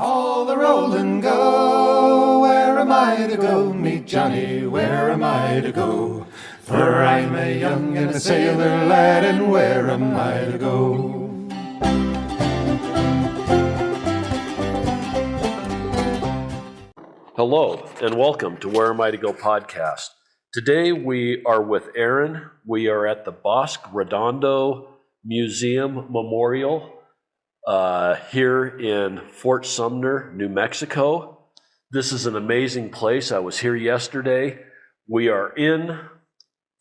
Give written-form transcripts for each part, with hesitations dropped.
All the roll and go, where am I to go? Meet Johnny, where am I to go? For I'm a young and a sailor lad, and where am I to go? Hello, and welcome to Where Am I to Go podcast. Today we are with Aaron. We are at the Bosque Redondo Museum Memorial here in Fort Sumner, New Mexico. This is an amazing place. I was here yesterday. We are in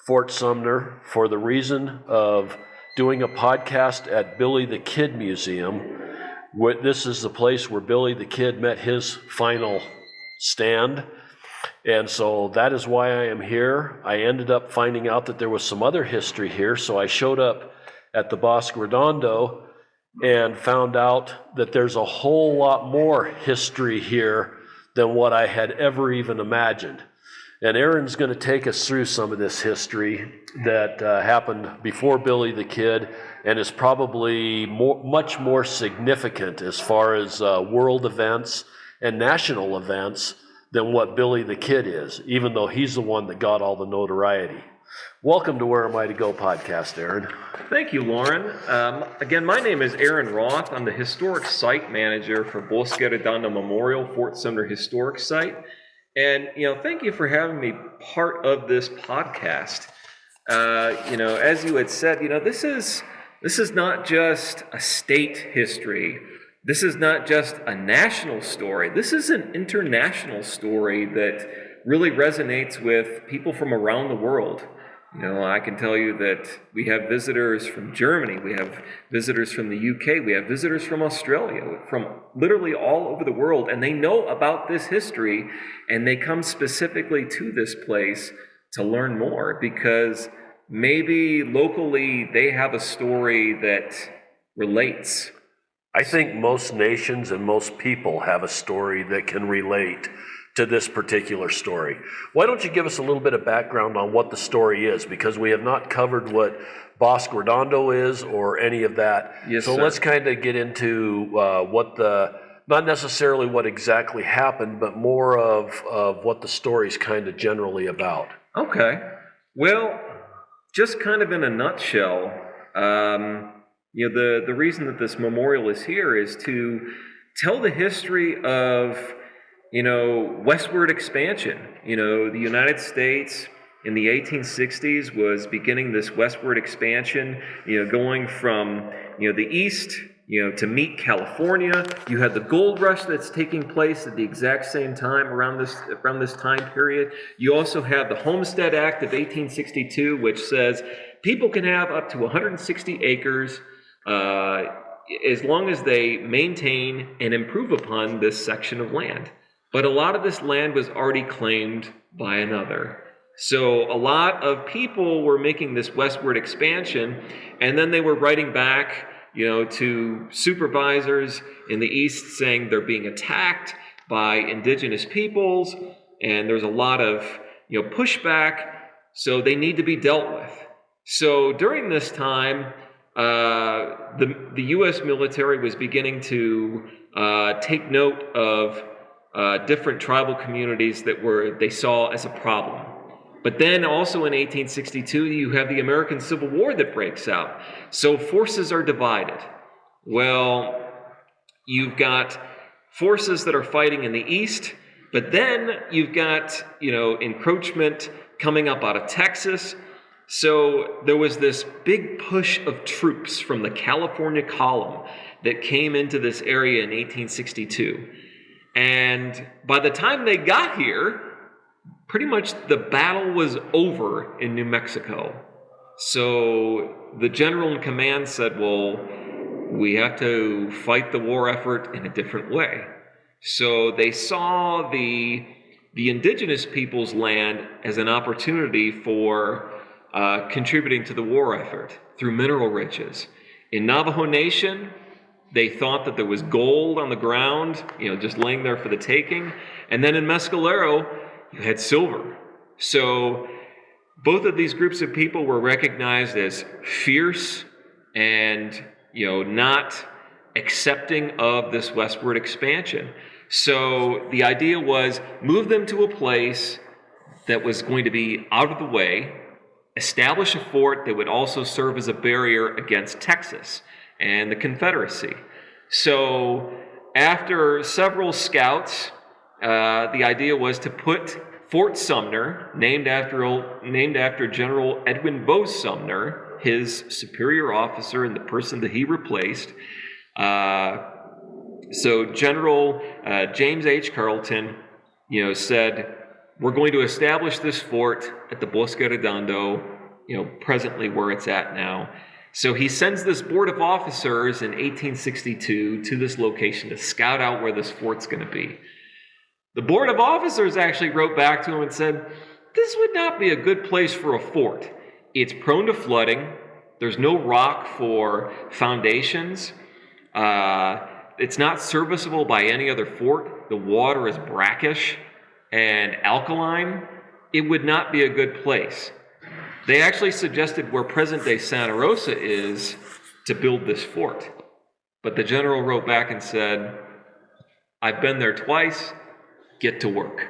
Fort Sumner for the reason of doing a podcast at Billy the Kid Museum. This is the place where Billy the Kid met his final stand, and so that is why I am here. I ended up finding out that there was some other history here, so I showed up at the Bosque Redondo and found out that there's a whole lot more history here than what I had ever even imagined. And Aaron's going to take us through some of this history that happened before Billy the Kid and is probably much more significant as far as world events and national events than what Billy the Kid is, even though he's the one that got all the notoriety. Welcome to Where Am I to Go podcast, Aaron. Thank you, Loren. Again, my name is Aaron Roth. I'm the Historic Site Manager for Bosque Redondo Memorial, Fort Sumner Historic Site. And, thank you for having me part of this podcast. As you had said, this is not just a state history. This is not just a national story. This is an international story that really resonates with people from around the world. I can tell you that we have visitors from Germany, we have visitors from the UK, we have visitors from Australia, from literally all over the world, and they know about this history, and they come specifically to this place to learn more because maybe locally they have a story that relates. I think most nations and most people have a story that can relate to this particular story. Why don't you give us a little bit of background on what the story is, because we have not covered what Bosque Redondo is or any of that. Yes, so sir. Let's kind of get into not necessarily what exactly happened, but more of what the story's kind of generally about. Okay. Well, just kind of in a nutshell, the reason that this memorial is here is to tell the history of, westward expansion. The United States in the 1860s was beginning this westward expansion, going from, the east, to meet California. You had the gold rush that's taking place at the exact same time around this time period. You also have the Homestead Act of 1862, which says people can have up to 160 acres as long as they maintain and improve upon this section of land. But a lot of this land was already claimed by another. So a lot of people were making this westward expansion, and then they were writing back, to supervisors in the east saying they're being attacked by indigenous peoples, and there's a lot of, pushback, so they need to be dealt with. So during this time, the U.S. military was beginning to take note of different tribal communities that they saw as a problem. But then also in 1862, you have the American Civil War that breaks out. So forces are divided. Well, you've got forces that are fighting in the east, but then you've got, encroachment coming up out of Texas. So there was this big push of troops from the California Column that came into this area in 1862. And by the time they got here, pretty much the battle was over in New Mexico. So the general in command said, well, we have to fight the war effort in a different way. So they saw the indigenous people's land as an opportunity for contributing to the war effort through mineral riches. In Navajo Nation, they thought that there was gold on the ground, just laying there for the taking. And then in Mescalero, you had silver. So both of these groups of people were recognized as fierce and, not accepting of this westward expansion. So the idea was move them to a place that was going to be out of the way, establish a fort that would also serve as a barrier against Texas and the Confederacy. So after several scouts, the idea was to put Fort Sumner, named after General Edwin Bose Sumner, his superior officer and the person that he replaced. So General James H. Carleton, said, we're going to establish this fort at the Bosque Redondo, presently where it's at now. So he sends this board of officers in 1862 to this location to scout out where this fort's going to be. The board of officers actually wrote back to him and said, this would not be a good place for a fort. It's prone to flooding. There's no rock for foundations. It's not serviceable by any other fort. The water is brackish and alkaline. It would not be a good place. They actually suggested where present-day Santa Rosa is to build this fort. But the general wrote back and said, I've been there twice. Get to work.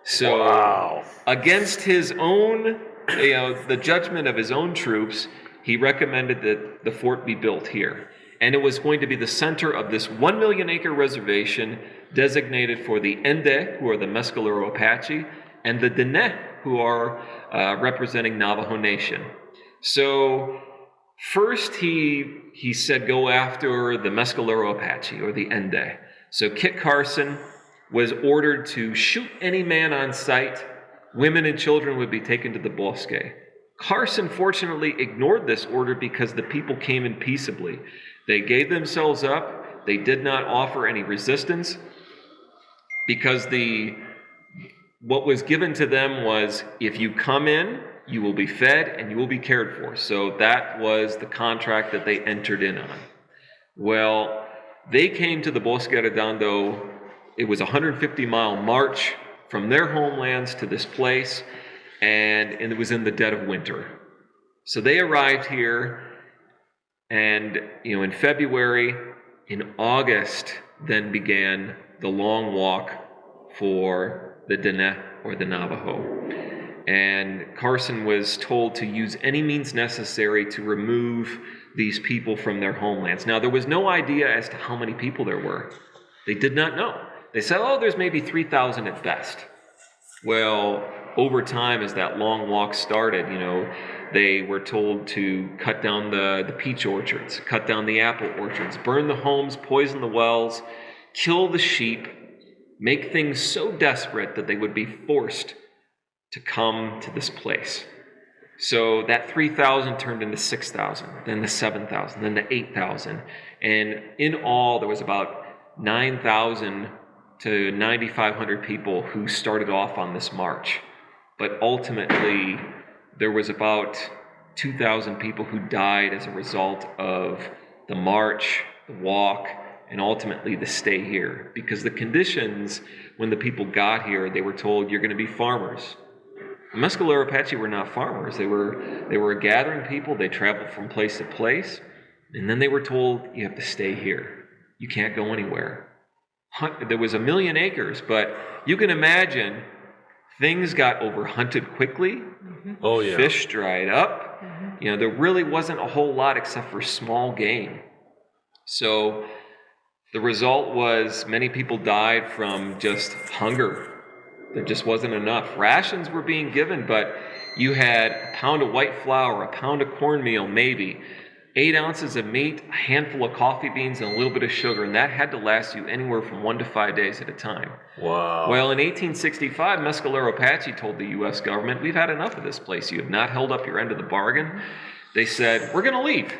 So wow. Against his own, the judgment of his own troops, he recommended that the fort be built here. And it was going to be the center of this 1 million acre reservation designated for the Inde, who are the Mescalero Apache, and the Diné, who are representing Navajo Nation. So first he said go after the Mescalero Apache, or the Inde. So Kit Carson was ordered to shoot any man on sight. Women and children would be taken to the bosque. Carson fortunately ignored this order because the people came in peaceably. They gave themselves up. They did not offer any resistance because what was given to them was, if you come in, you will be fed and you will be cared for. So that was the contract that they entered in on. Well, they came to the Bosque Redondo. It was a 150-mile march from their homelands to this place, and it was in the dead of winter. So they arrived here, and in February, in August, then began the long walk for the Diné, or the Navajo. And Carson was told to use any means necessary to remove these people from their homelands. Now, there was no idea as to how many people there were. They did not know. They said, there's maybe 3,000 at best. Well, over time, as that long walk started, they were told to cut down the peach orchards, cut down the apple orchards, burn the homes, poison the wells, kill the sheep, make things so desperate that they would be forced to come to this place. So that 3,000 turned into 6,000, then to 7,000, then to 8,000. And in all, there was about 9,000 to 9,500 people who started off on this march. But ultimately, there was about 2,000 people who died as a result of the march, the walk, and ultimately the stay here. Because the conditions, when the people got here, they were told, you're going to be farmers. The Mescalero Apache were not farmers. They were a gathering people. They traveled from place to place. And then they were told, you have to stay here. You can't go anywhere. There was 1 million acres, but you can imagine things got overhunted quickly. Mm-hmm. Oh, yeah. Fish dried up. Mm-hmm. There really wasn't a whole lot except for small game. So the result was many people died from just hunger. There just wasn't enough. Rations were being given, but you had a pound of white flour, a pound of cornmeal, maybe 8 ounces of meat, a handful of coffee beans, and a little bit of sugar, and that had to last you anywhere from 1 to 5 days at a time. Wow. Well, in 1865, Mescalero Apache told the U.S. government, we've had enough of this place. You have not held up your end of the bargain. They said, we're going to leave.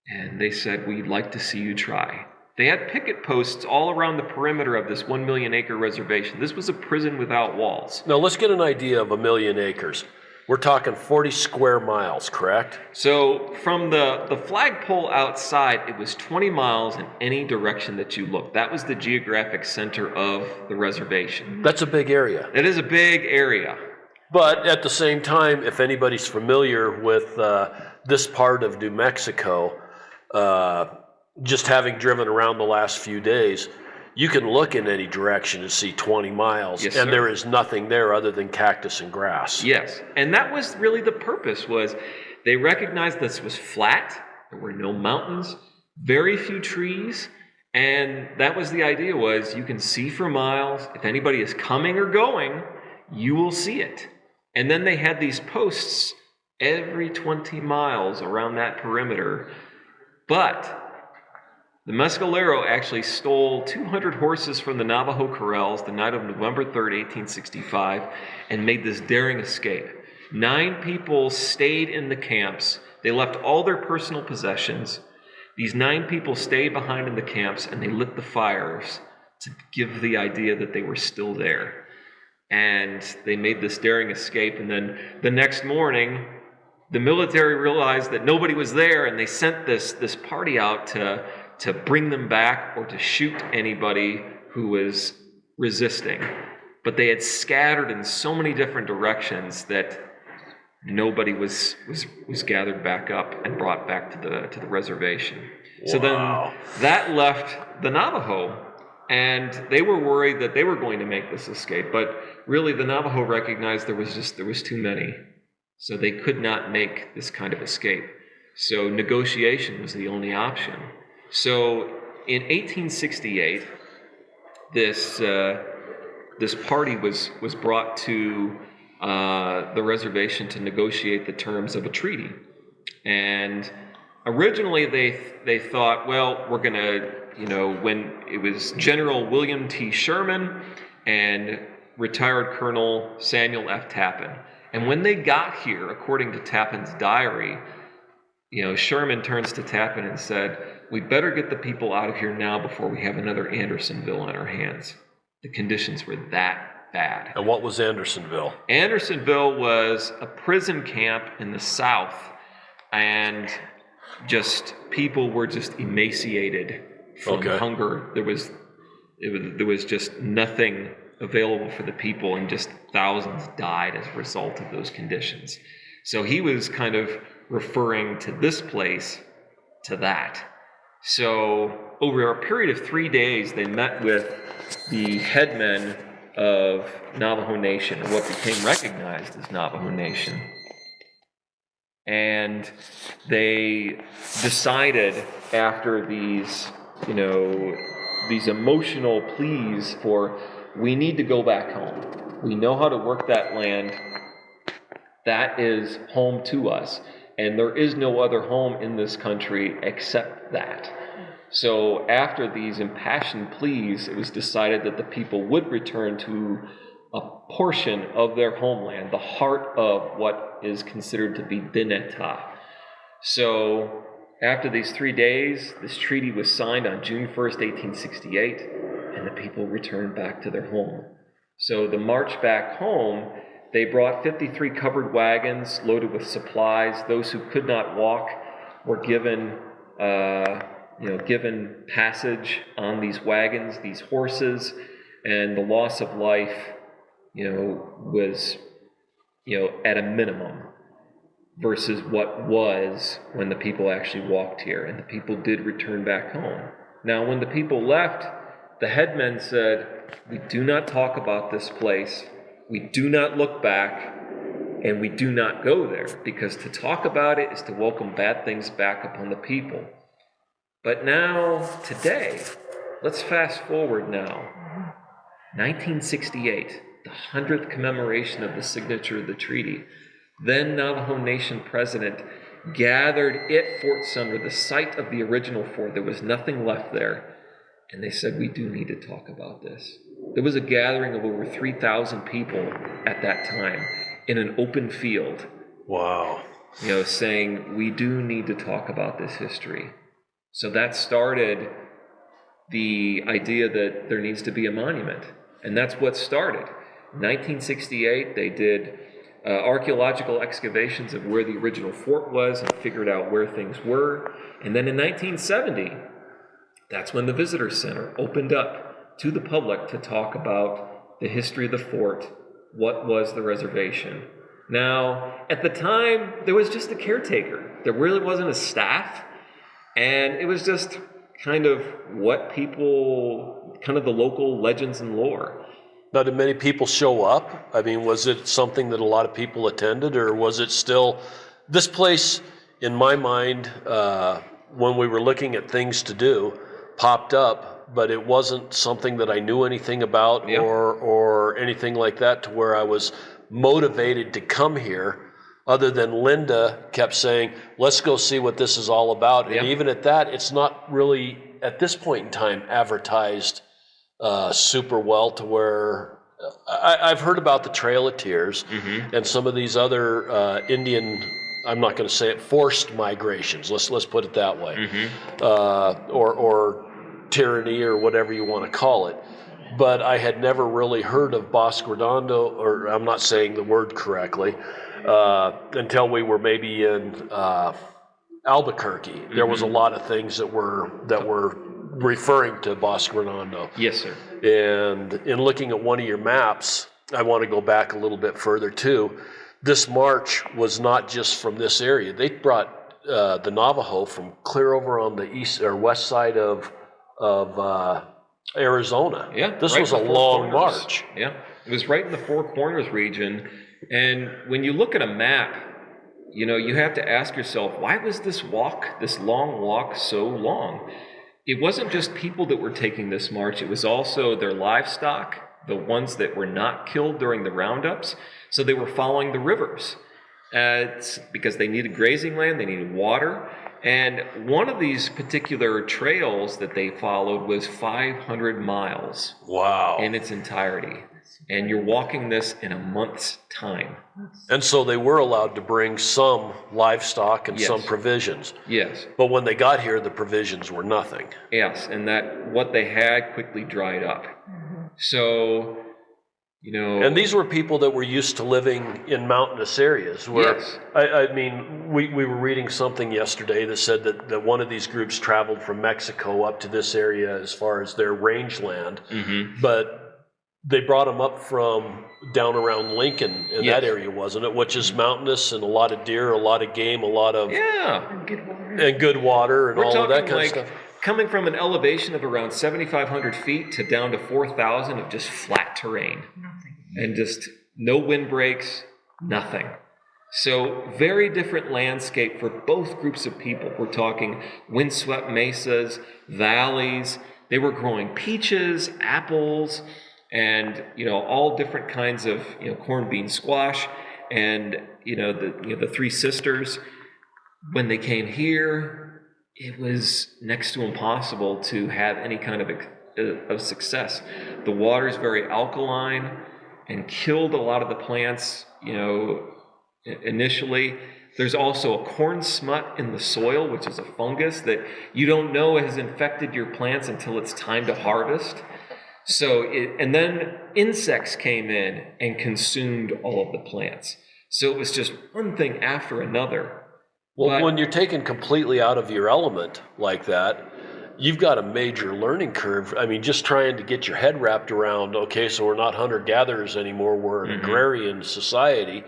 And they said, we'd like to see you try. They had picket posts all around the perimeter of this 1 million acre reservation. This was a prison without walls. Now, let's get an idea of 1 million acres. We're talking 40 square miles, correct? So from the flagpole outside, it was 20 miles in any direction that you looked. That was the geographic center of the reservation. That's a big area. It is a big area. But at the same time, if anybody's familiar with this part of New Mexico, just having driven around the last few days, you can look in any direction and see 20 miles, Yes, and sir. there is nothing there other than cactus and grass. Yes, and that was really the purpose, was they recognized this was flat, there were no mountains, very few trees, and that was the idea, was you can see for miles. If anybody is coming or going, you will see it. And then they had these posts every 20 miles around that perimeter. But the Mescalero actually stole 200 horses from the Navajo corrals the night of November 3rd, 1865, and made this daring escape. 9 people stayed in the camps. They left all their personal possessions. These 9 people stayed behind in the camps, and they lit the fires to give the idea that they were still there. And they made this daring escape, and then the next morning, the military realized that nobody was there, and they sent this party out to bring them back or to shoot anybody who was resisting. But they had scattered in so many different directions that nobody was gathered back up and brought back to the reservation. Wow. So then that left the Navajo, and they were worried that they were going to make this escape, but really the Navajo recognized there was too many. So they could not make this kind of escape. So negotiation was the only option. So in 1868, this party was brought to the reservation to negotiate the terms of a treaty. And originally they thought, well, we're going to, when it was General William T. Sherman and retired Colonel Samuel F. Tappan. And when they got here, according to Tappan's diary, Sherman turns to Tappan and said, "We better get the people out of here now before we have another Andersonville on our hands." The conditions were that bad. And what was Andersonville? Andersonville was a prison camp in the South, and just people were just emaciated from hunger. There was just nothing available for the people, and just thousands died as a result of those conditions. So he was kind of referring to this place to that. So over a period of 3 days, they met with the headmen of Navajo Nation, or what became recognized as Navajo Nation. And they decided, after these emotional pleas for, we need to go back home. We know how to work that land. That is home to us. And there is no other home in this country except that. So after these impassioned pleas, it was decided that the people would return to a portion of their homeland, the heart of what is considered to be Diné. So after these 3 days, this treaty was signed on June 1st, 1868, and the people returned back to their home. So the march back home, they brought 53 covered wagons loaded with supplies. Those who could not walk were given passage on these wagons, these horses, and the loss of life, was, at a minimum versus what was when the people actually walked here, and the people did return back home. Now, when the people left, the headmen said, "We do not talk about this place. We do not look back, and we do not go there, because to talk about it is to welcome bad things back upon the people." But now, today, let's fast forward now. 1968, the 100th commemoration of the signature of the treaty. Then Navajo Nation president gathered at Fort Sumner, the site of the original fort. There was nothing left there. And they said, "We do need to talk about this." There was a gathering of over 3,000 people at that time in an open field. Wow. Saying, "We do need to talk about this history." So that started the idea that there needs to be a monument. And that's what started. In 1968, they did archaeological excavations of where the original fort was and figured out where things were. And then in 1970, that's when the Visitor Center opened up to the public to talk about the history of the fort, what was the reservation. Now, at the time, there was just a caretaker. There really wasn't a staff, and it was just kind of what people, kind of the local legends and lore. Now, did many people show up? I mean, was it something that a lot of people attended, or was it still, this place, in my mind, when we were looking at things to do, popped up, but it wasn't something that I knew anything about or anything like that to where I was motivated to come here, other than Linda kept saying, let's go see what this is all about. And even at that, it's not really, at this point in time, advertised super well to where I've heard about the Trail of Tears and some of these other Indian, I'm not going to say it, forced migrations. Let's put it that way, or tyranny or whatever you want to call it. But I had never really heard of Bosque Redondo, or I'm not saying the word correctly, until we were maybe in Albuquerque. There was a lot of things that were referring to Bosque Redondo. Yes, sir. And in looking at one of your maps, I want to go back a little bit further too. This march was not just from this area. They brought the Navajo from clear over on the east or west side of Arizona. Yeah, this right was a in the Four long Corners. march. Yeah, it was right in the Four Corners region. And when you look at a map, you know, you have to ask yourself, why was this long walk, so long? It wasn't just people that were taking this march, it was also their livestock, the ones that were not killed during the roundups. So they were following the rivers. It's because they needed grazing land, they needed water. And one of these particular trails that they followed was 500 miles. Wow. In its entirety. And you're walking this in a month's time. And so they were allowed to bring some livestock and some provisions. Yes. But when they got here, the provisions were nothing. Yes, and that what they had quickly dried up. So, you know... And these were people that were used to living in mountainous areas. Where, I mean, we were reading something yesterday that said that one of these groups traveled from Mexico up to this area as far as their rangeland. But they brought them up from down around Lincoln in that area, wasn't it? Which is mountainous and a lot of deer, a lot of game, a lot of... And good water and all of that kind of stuff. Coming from an elevation of around 7,500 feet to down to 4,000 of just flat terrain. Nothing. And just no windbreaks, nothing. So very different landscape for both groups of people. We're talking windswept mesas, valleys. They were growing peaches, apples, and, you know, all different kinds of, you know, corn, bean, squash, and, the Three Sisters. When they came here, it was next to impossible to have any kind of success. The water is very alkaline and killed a lot of the plants, you know, initially. There's also a corn smut in the soil, which is a fungus that you don't know has infected your plants until it's time to harvest. And then insects came in and consumed all of the plants. So it was just one thing after another. Well, when you're taken completely out of your element like that, you've got a major learning curve. I mean, just trying to get your head wrapped around, okay, so we're not hunter-gatherers anymore, we're an agrarian society,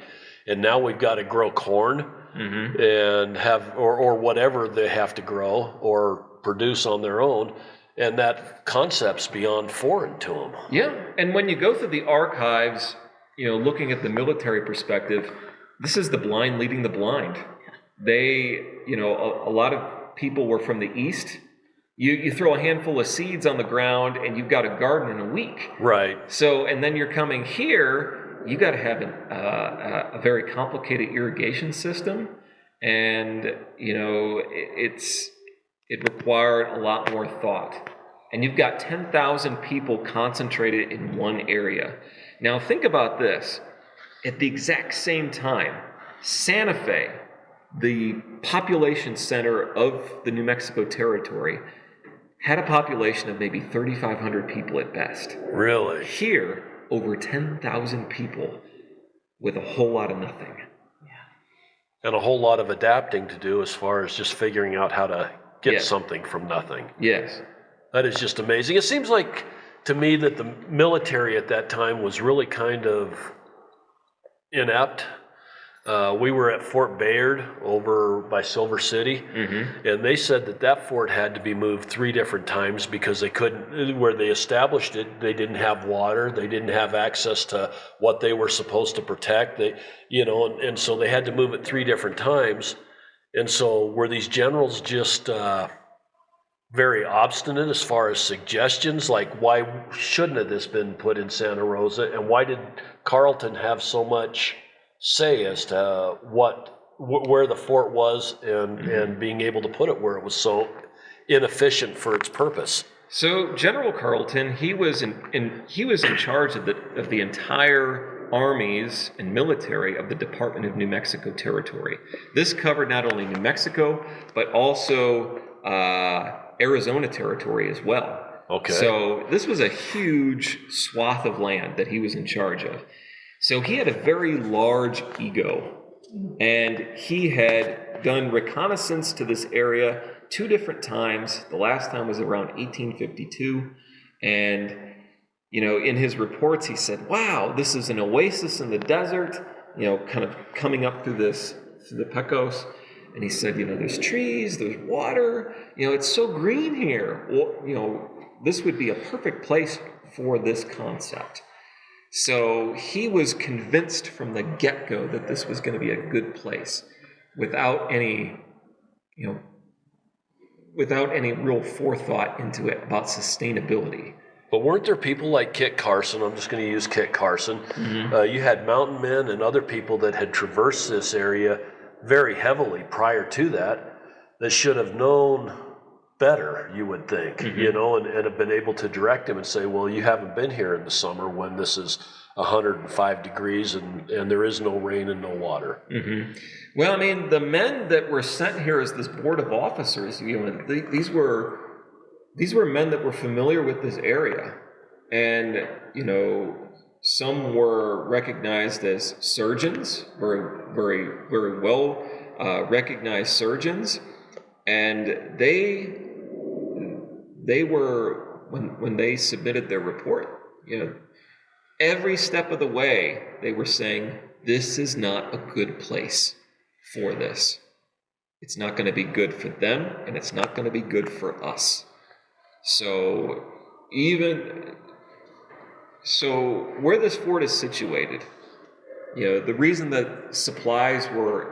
and now we've got to grow corn and have, or whatever they have to grow or produce on their own. And that concept's beyond foreign to them. Yeah, and when you go through the archives, you know, looking at the military perspective, this is the blind leading the blind. They, you know, a lot of people were from the east. You throw a handful of seeds on the ground and you've got a garden in a week. Right. So, and then you're coming here, you got to have a very complicated irrigation system. And, you know, it required a lot more thought. And you've got 10,000 people concentrated in one area. Now think about this. At the exact same time, Santa Fe, the population center of the New Mexico territory, had a population of maybe 3,500 people at best. Really? Here, over 10,000 people with a whole lot of nothing. And a whole lot of adapting to do as far as just figuring out how to get something from nothing. Yes. That is just amazing. It seems like to me that the military at that time was really kind of inept. We were at Fort Bayard over by Silver City, and they said that fort had to be moved 3 different times because they couldn't, where they established it, they didn't have water, they didn't have access to what they were supposed to protect. And so they had to move it 3 different times. And so were these generals just very obstinate as far as suggestions? Like, why shouldn't have this been put in Santa Rosa? And why did Carleton have so much say as to where the fort was and being able to put it where it was so inefficient for its purpose? So General Carleton, he was in charge of the entire armies and military of the Department of New Mexico Territory. This covered not only New Mexico but also Arizona Territory as well. Okay. So this was a huge swath of land that he was in charge of. So he had a very large ego, and he had done reconnaissance to this area 2 different times. The last time was around 1852, and in his reports he said, "Wow, this is an oasis in the desert." Kind of coming up through the Pecos, and he said, "There's trees, there's water. It's so green here. Well, this would be a perfect place for this concept." So he was convinced from the get-go that this was going to be a good place without any real forethought into it about sustainability. But weren't there people like Kit Carson? I'm just going to use Kit Carson. You had mountain men and other people that had traversed this area very heavily prior to that should have known better, you would think, and have been able to direct him and say, well, you haven't been here in the summer when this is 105 degrees and there is no rain and no water. Well, I mean, the men that were sent here as this board of officers, these were men that were familiar with this area, and some were recognized as surgeons, very, very well recognized surgeons, and they were, when they submitted their report, every step of the way they were saying, this is not a good place for this. It's not going to be good for them, and it's not going to be good for us. So where this fort is situated, the reason that supplies were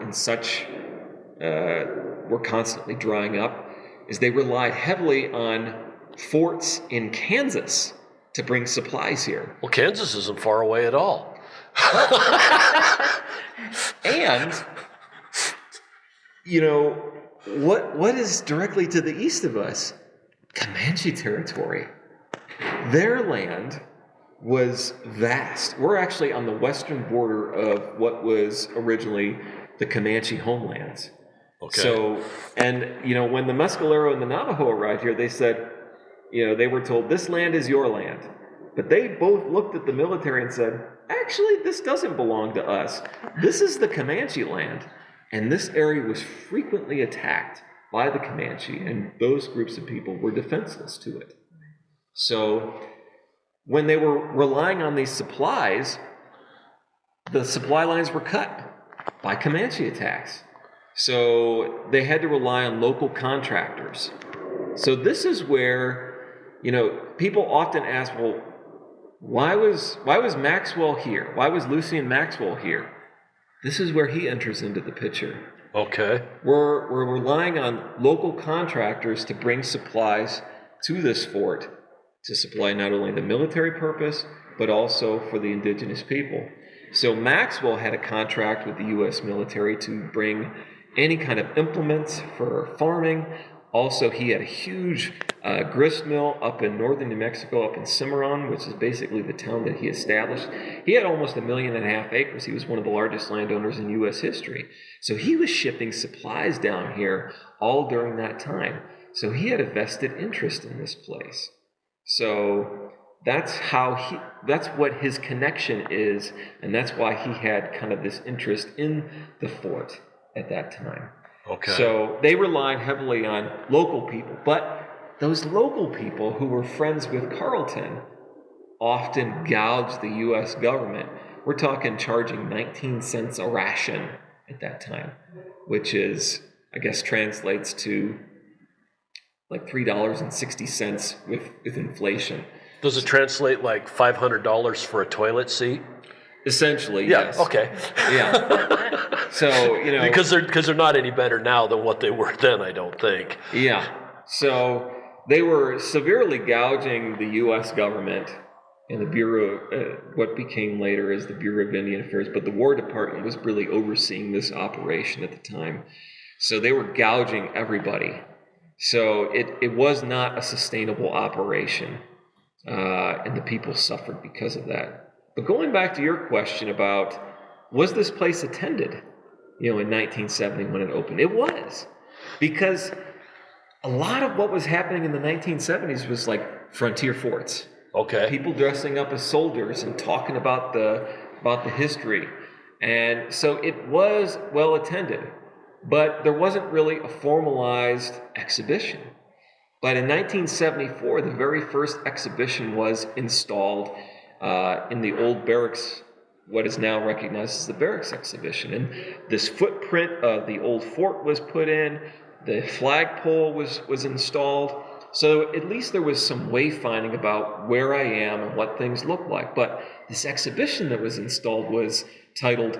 were constantly drying up is they relied heavily on forts in Kansas to bring supplies here. Well, Kansas isn't far away at all. And, what is directly to the east of us? Comanche territory. Their land was vast. We're actually on the western border of what was originally the Comanche homelands. Okay. So, and, when the Mescalero and the Navajo arrived here, they said, they were told, this land is your land. But they both looked at the military and said, actually, this doesn't belong to us. This is the Comanche land. And this area was frequently attacked by the Comanche, and those groups of people were defenseless to it. So when they were relying on these supplies, the supply lines were cut by Comanche attacks. So they had to rely on local contractors. So this is where, people often ask, well, why was Maxwell here? Why was Lucien Maxwell here? This is where he enters into the picture. Okay. We're relying on local contractors to bring supplies to this fort to supply not only the military purpose, but also for the indigenous people. So Maxwell had a contract with the U.S. military to bring any kind of implements for farming. Also, he had a huge grist mill up in northern New Mexico, up in Cimarron, which is basically the town that he established. He had almost 1.5 million acres. He was one of the largest landowners in U.S. history. So he was shipping supplies down here all during that time. So he had a vested interest in this place. So that's what his connection is, and that's why he had kind of this interest in the fort at that time. Okay. So they relied heavily on local people, but those local people who were friends with Carleton often gouged the U.S. government we're talking charging 19 cents a ration at that time, which is, I guess, translates to like $3.60 with inflation. Does it translate like $500 for a toilet seat? Essentially, Yeah, yes. okay. Yeah. So, because they're not any better now than what they were then, I don't think. Yeah. So they were severely gouging the U.S. government and the Bureau, what became later as the Bureau of Indian Affairs, but the War Department was really overseeing this operation at the time. So they were gouging everybody. So it was not a sustainable operation, and the people suffered because of that. But going back to your question about, was this place attended, in 1970 when it opened? It was, because a lot of what was happening in the 1970s was like frontier forts. Okay. People dressing up as soldiers and talking about the history. And so it was well attended, but there wasn't really a formalized exhibition. But in 1974, the very first exhibition was installed in the old barracks, what is now recognized as the Barracks Exhibition. And this footprint of the old fort was put in, the flagpole was installed, so at least there was some wayfinding about where I am and what things look like. But this exhibition that was installed was titled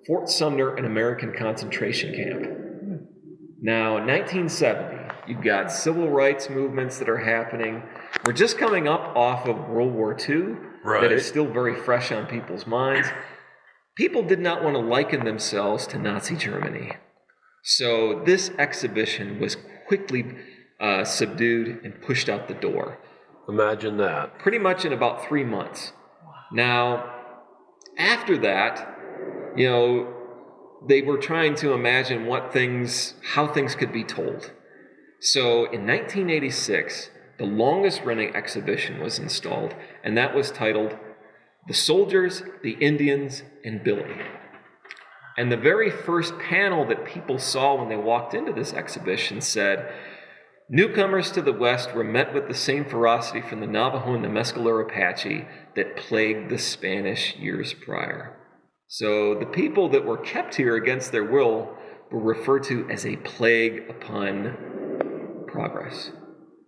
Fort Sumner, an American Concentration Camp. Now, in 1970, you've got civil rights movements that are happening. We're just coming up off of World War II. Right. That is still very fresh on people's minds. People did not want to liken themselves to Nazi Germany. So this exhibition was quickly subdued and pushed out the door. Imagine that. Pretty much in about 3 months. Now, after that, they were trying to imagine how things could be told. So in 1986, the longest running exhibition was installed, and that was titled The Soldiers, the Indians, and Billy. And the very first panel that people saw when they walked into this exhibition said, newcomers to the West were met with the same ferocity from the Navajo and the Mescalero Apache that plagued the Spanish years prior. So the people that were kept here against their will were referred to as a plague upon progress.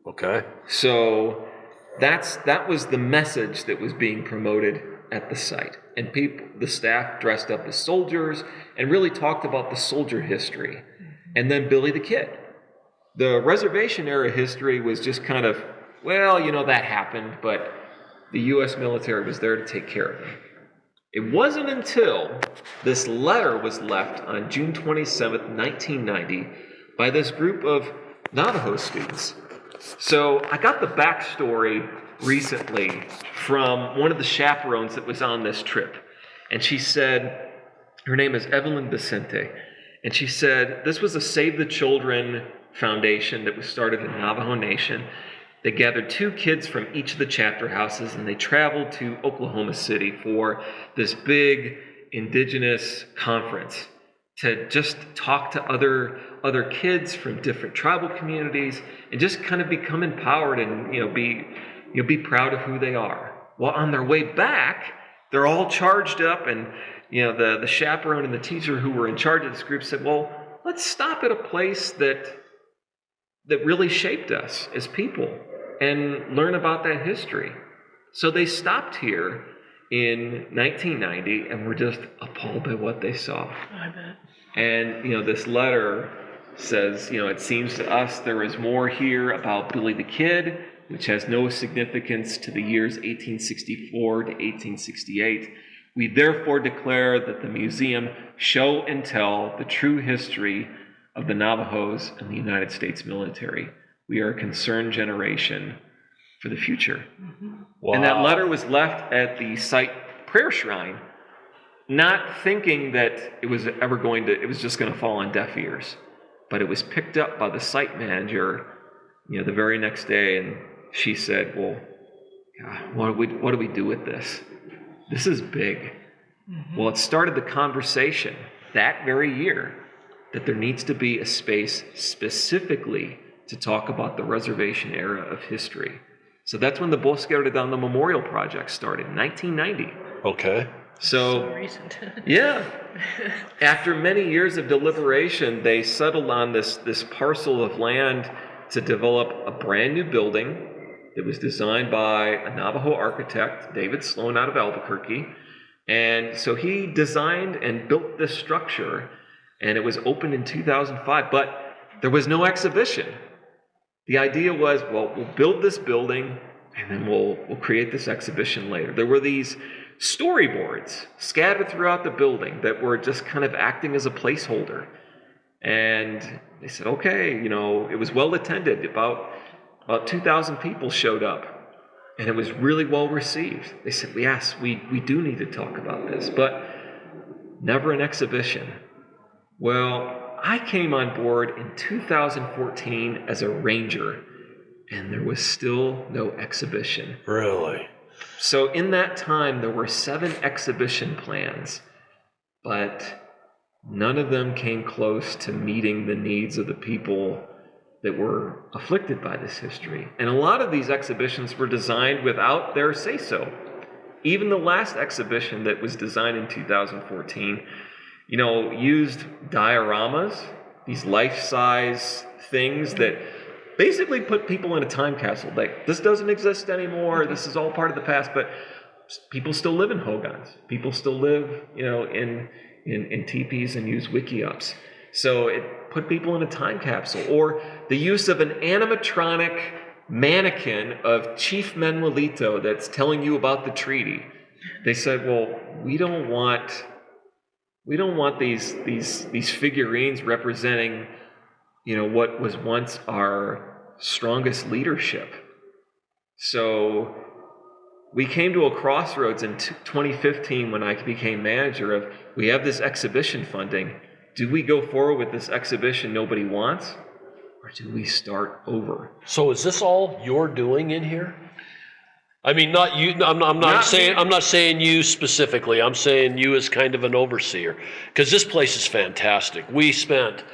Okay. So that was the message that was being promoted at the site. And the staff dressed up as soldiers and really talked about the soldier history. And then Billy the Kid. The reservation era history was just kind of, that happened, but the U.S. military was there to take care of them. It wasn't until this letter was left on June 27th, 1990, by this group of Navajo students. So I got the backstory recently from one of the chaperones that was on this trip. And she said, her name is Evelyn Vicente, and she said, this was a Save the Children foundation that was started in Navajo Nation. They gathered 2 kids from each of the chapter houses, and they traveled to Oklahoma City for this big indigenous conference to just talk to other kids from different tribal communities and just kind of become empowered and be proud of who they are. Well, on their way back, they're all charged up, and the chaperone and the teacher who were in charge of this group said, well, let's stop at a place that really shaped us as people and learn about that history. So they stopped here in 1990 and were just appalled by what they saw. I bet. And, this letter says, it seems to us there is more here about Billy the Kid, which has no significance to the years 1864 to 1868. We therefore declare that the museum show and tell the true history of the Navajos and the United States military. We are a concerned generation for the future. Mm-hmm. Wow. And that letter was left at the site prayer shrine, not thinking that it was just going to fall on deaf ears. But it was picked up by the site manager, the very next day, and she said, well, God, what do we do with this? This is big. Mm-hmm. Well, it started the conversation that very year that there needs to be a space specifically to talk about the reservation era of history. So that's when the Bosque Redondo Memorial Project started in 1990. Okay. So recent. yeah, after many years of deliberation, they settled on this parcel of land to develop a brand new building that was designed by a Navajo architect, David Sloan, out of Albuquerque. And so he designed and built this structure, and it was opened in 2005, but there was no exhibition. The idea was, well, we'll build this building, and then we'll create this exhibition later. There were these storyboards scattered throughout the building that were just kind of acting as a placeholder. And they said, okay, it was well attended. About 2,000 people showed up. And it was really well received. They said, yes, we do need to talk about this, but never an exhibition. Well, I came on board in 2014 as a ranger, and there was still no exhibition. Really? So in that time, there were 7 exhibition plans, but none of them came close to meeting the needs of the people that were afflicted by this history. And a lot of these exhibitions were designed without their say-so. Even the last exhibition that was designed in 2014, used dioramas, these life-size things that basically put people in a time capsule. Like, this doesn't exist anymore, this is all part of the past, but people still live in hogans. People still live, in teepees and use wiki-ups. So it put people in a time capsule. Or the use of an animatronic mannequin of Chief Manuelito that's telling you about the treaty. They said, well, we don't want these figurines representing, what was once our strongest leadership. So we came to a crossroads in 2015 when I became manager of, we have this exhibition funding. Do we go forward with this exhibition nobody wants, or do we start over? So is this all you're doing in here? I mean, not you. I'm not saying you specifically. I'm saying you as kind of an overseer, because this place is fantastic. We spent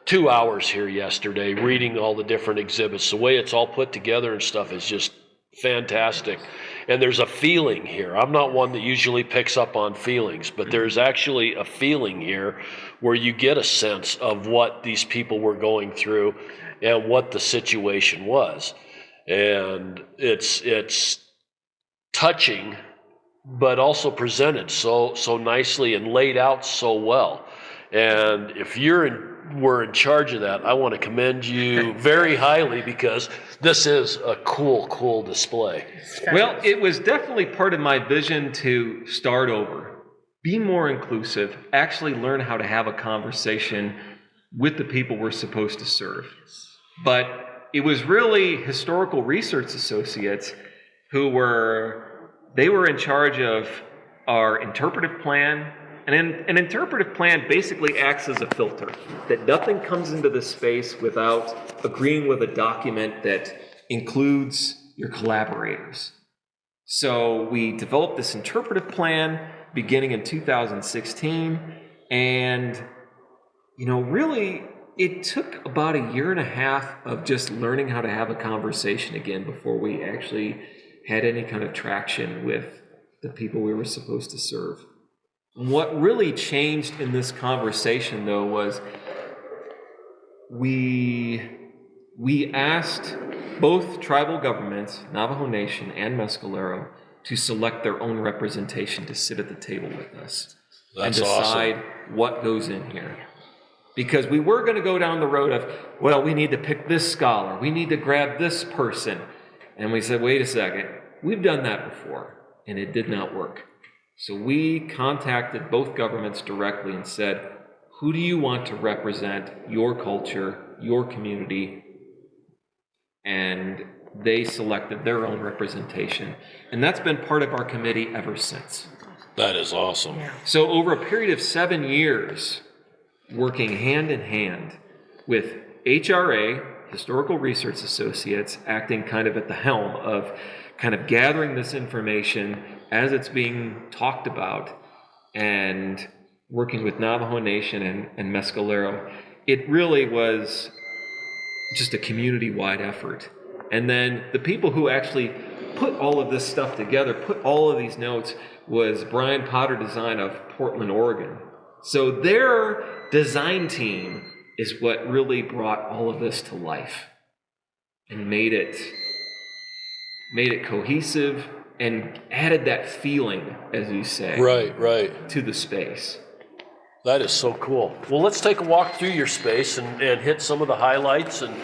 2 hours here yesterday reading all the different exhibits. The way it's all put together and stuff is just fantastic. And there's a feeling here. I'm not one that usually picks up on feelings, but there's actually a feeling here where you get a sense of what these people were going through and what the situation was. And it's touching, but also presented so nicely and laid out so well. And if we're in charge of that, I want to commend you very highly, because this is a cool display. Well, it was definitely part of my vision to start over, be more inclusive, actually learn how to have a conversation with the people we're supposed to serve. But it was really historical research associates who were in charge of our interpretive plan. And an interpretive plan basically acts as a filter, that nothing comes into this space without agreeing with a document that includes your collaborators. So we developed this interpretive plan beginning in 2016, and really it took about 1.5 years of just learning how to have a conversation again before we actually had any kind of traction with the people we were supposed to serve. What really changed in this conversation, though, was we asked both tribal governments, Navajo Nation and Mescalero, to select their own representation to sit at the table with us. That's and decide what goes in here. Because we were going to go down the road of, well, we need to pick this scholar, we need to grab this person. And we said, wait a second, we've done that before, and it did not work. So we contacted both governments directly and said, who do you want to represent your culture, your community? And they selected their own representation. And that's been part of our committee ever since. That is awesome. Yeah. So over a period of 7 years, working hand in hand with HRA, Historical Research Associates, acting kind of at the helm of kind of gathering this information as it's being talked about, and working with Navajo Nation and Mescalero, it really was just a community-wide effort. And then the people who actually put all of this stuff together, put all of these notes, was Brian Potter Design of Portland, Oregon. So their design team is what really brought all of this to life and made it cohesive and added that feeling, as you say, right, to the space. That is so cool. Well, let's take a walk through your space and hit some of the highlights. And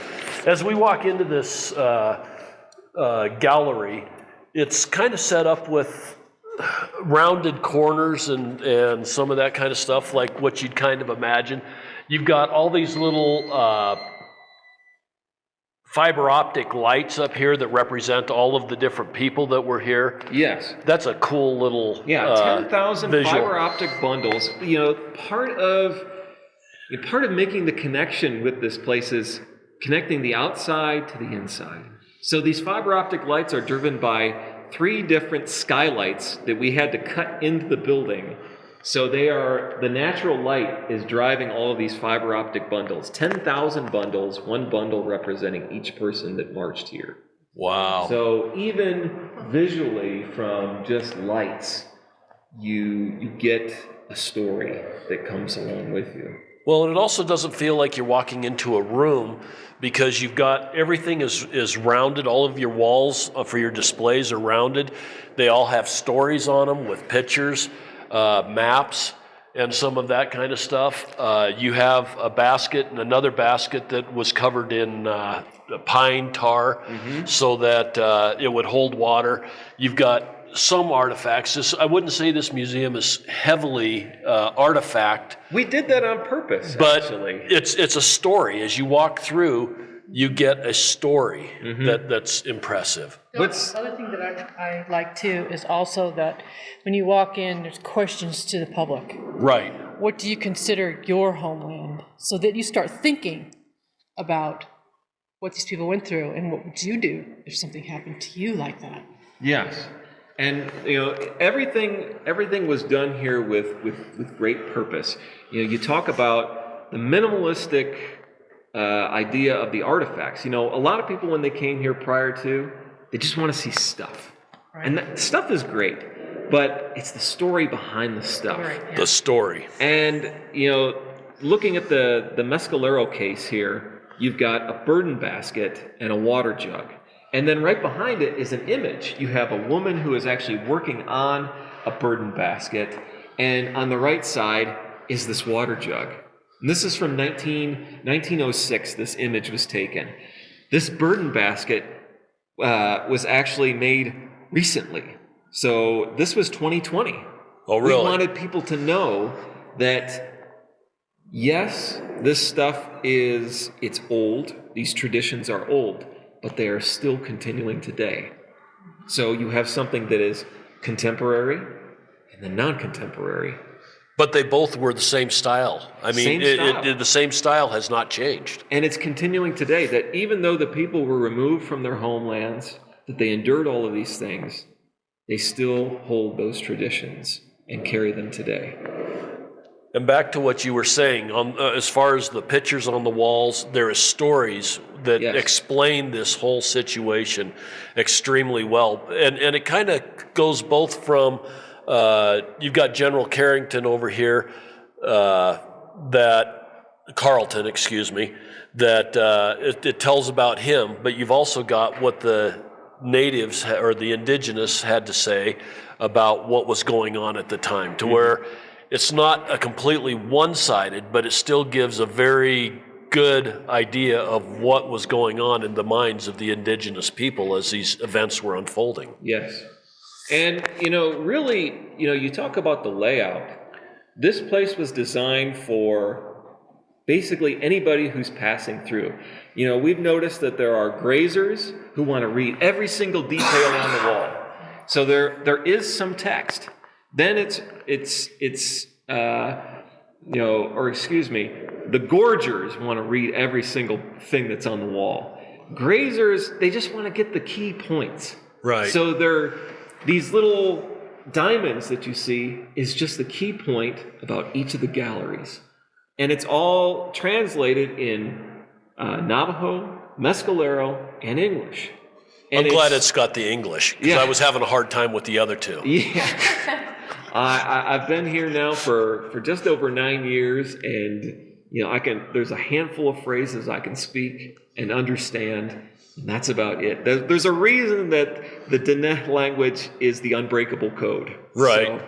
as we walk into this gallery, it's kind of set up with rounded corners and some of that kind of stuff, like what you'd kind of imagine. You've got all these little fiber optic lights up here that represent all of the different people that were here. Yes. That's a cool little 10,000 visual. fiber optic bundles. Part of making the connection with this place is connecting the outside to the inside. So these fiber optic lights are driven by 3 different skylights that we had to cut into the building. So the natural light is driving all of these fiber optic bundles. 10,000 bundles, 1 bundle representing each person that marched here. Wow. So even visually from just lights, you get a story that comes along with you. Well, and it also doesn't feel like you're walking into a room because you've got everything is rounded. All of your walls for your displays are rounded. They all have stories on them with pictures, maps, and some of that kind of stuff. You have a basket and another basket that was covered in pine tar so that it would hold water. You've got some artifacts. I wouldn't say this museum is heavily artifact. We did that on purpose, but actually. It's a other as you walk through, you get a story that's impressive. The other thing that I like too is also that when you walk in, there's questions to the public. Right. What do you consider your homeland? So that you start thinking about what these people went through and what would you do if something happened to you like that? Yes. And everything was done here with great purpose. You talk about the minimalistic idea of the artifacts. A lot of people when they came here prior to, they just want to see stuff, right. And that stuff is great, but it's the story behind the stuff. Right, yeah. The story. And looking at the Mescalero case here, you've got a burden basket and a water jug. And then right behind it is an image. You have a woman who is actually working on a burden basket, and on the right side is this water jug. And this is from 1906, this image was taken. This burden basket was actually made recently. So this was 2020. Oh, really? We wanted people to know that, yes, this stuff it's old. These traditions are old, but they are still continuing today. So you have something that is contemporary and then non-contemporary. But they both were the same style. I mean, the same style has not changed. And it's continuing today, that even though the people were removed from their homelands, that they endured all of these things, they still hold those traditions and carry them today. And back to what you were saying, as far as the pictures on the walls, there is stories that explain this whole situation extremely well. And it kind of goes both from, you've got General Carrington over here, Carleton, it tells about him, but you've also got what the natives or the indigenous had to say about what was going on at the time, to where it's not a completely one-sided, but it still gives a very good idea of what was going on in the minds of the indigenous people as these events were unfolding. Yes. And, really, you talk about the layout. This place was designed for basically anybody who's passing through. We've noticed that there are grazers who want to read every single detail on the wall. So there is some text. Then the gorgers want to read every single thing that's on the wall. Grazers, they just want to get the key points. Right. So these little diamonds that you see is just the key point about each of the galleries. And it's all translated in Navajo, Mescalero, and English. And I'm glad it's got the English, because I was having a hard time with the other two. Yeah. I've been here now for just over 9 years, and there's a handful of phrases I can speak and understand, and that's about it. There's a reason that the Diné language is the unbreakable code. Right. So,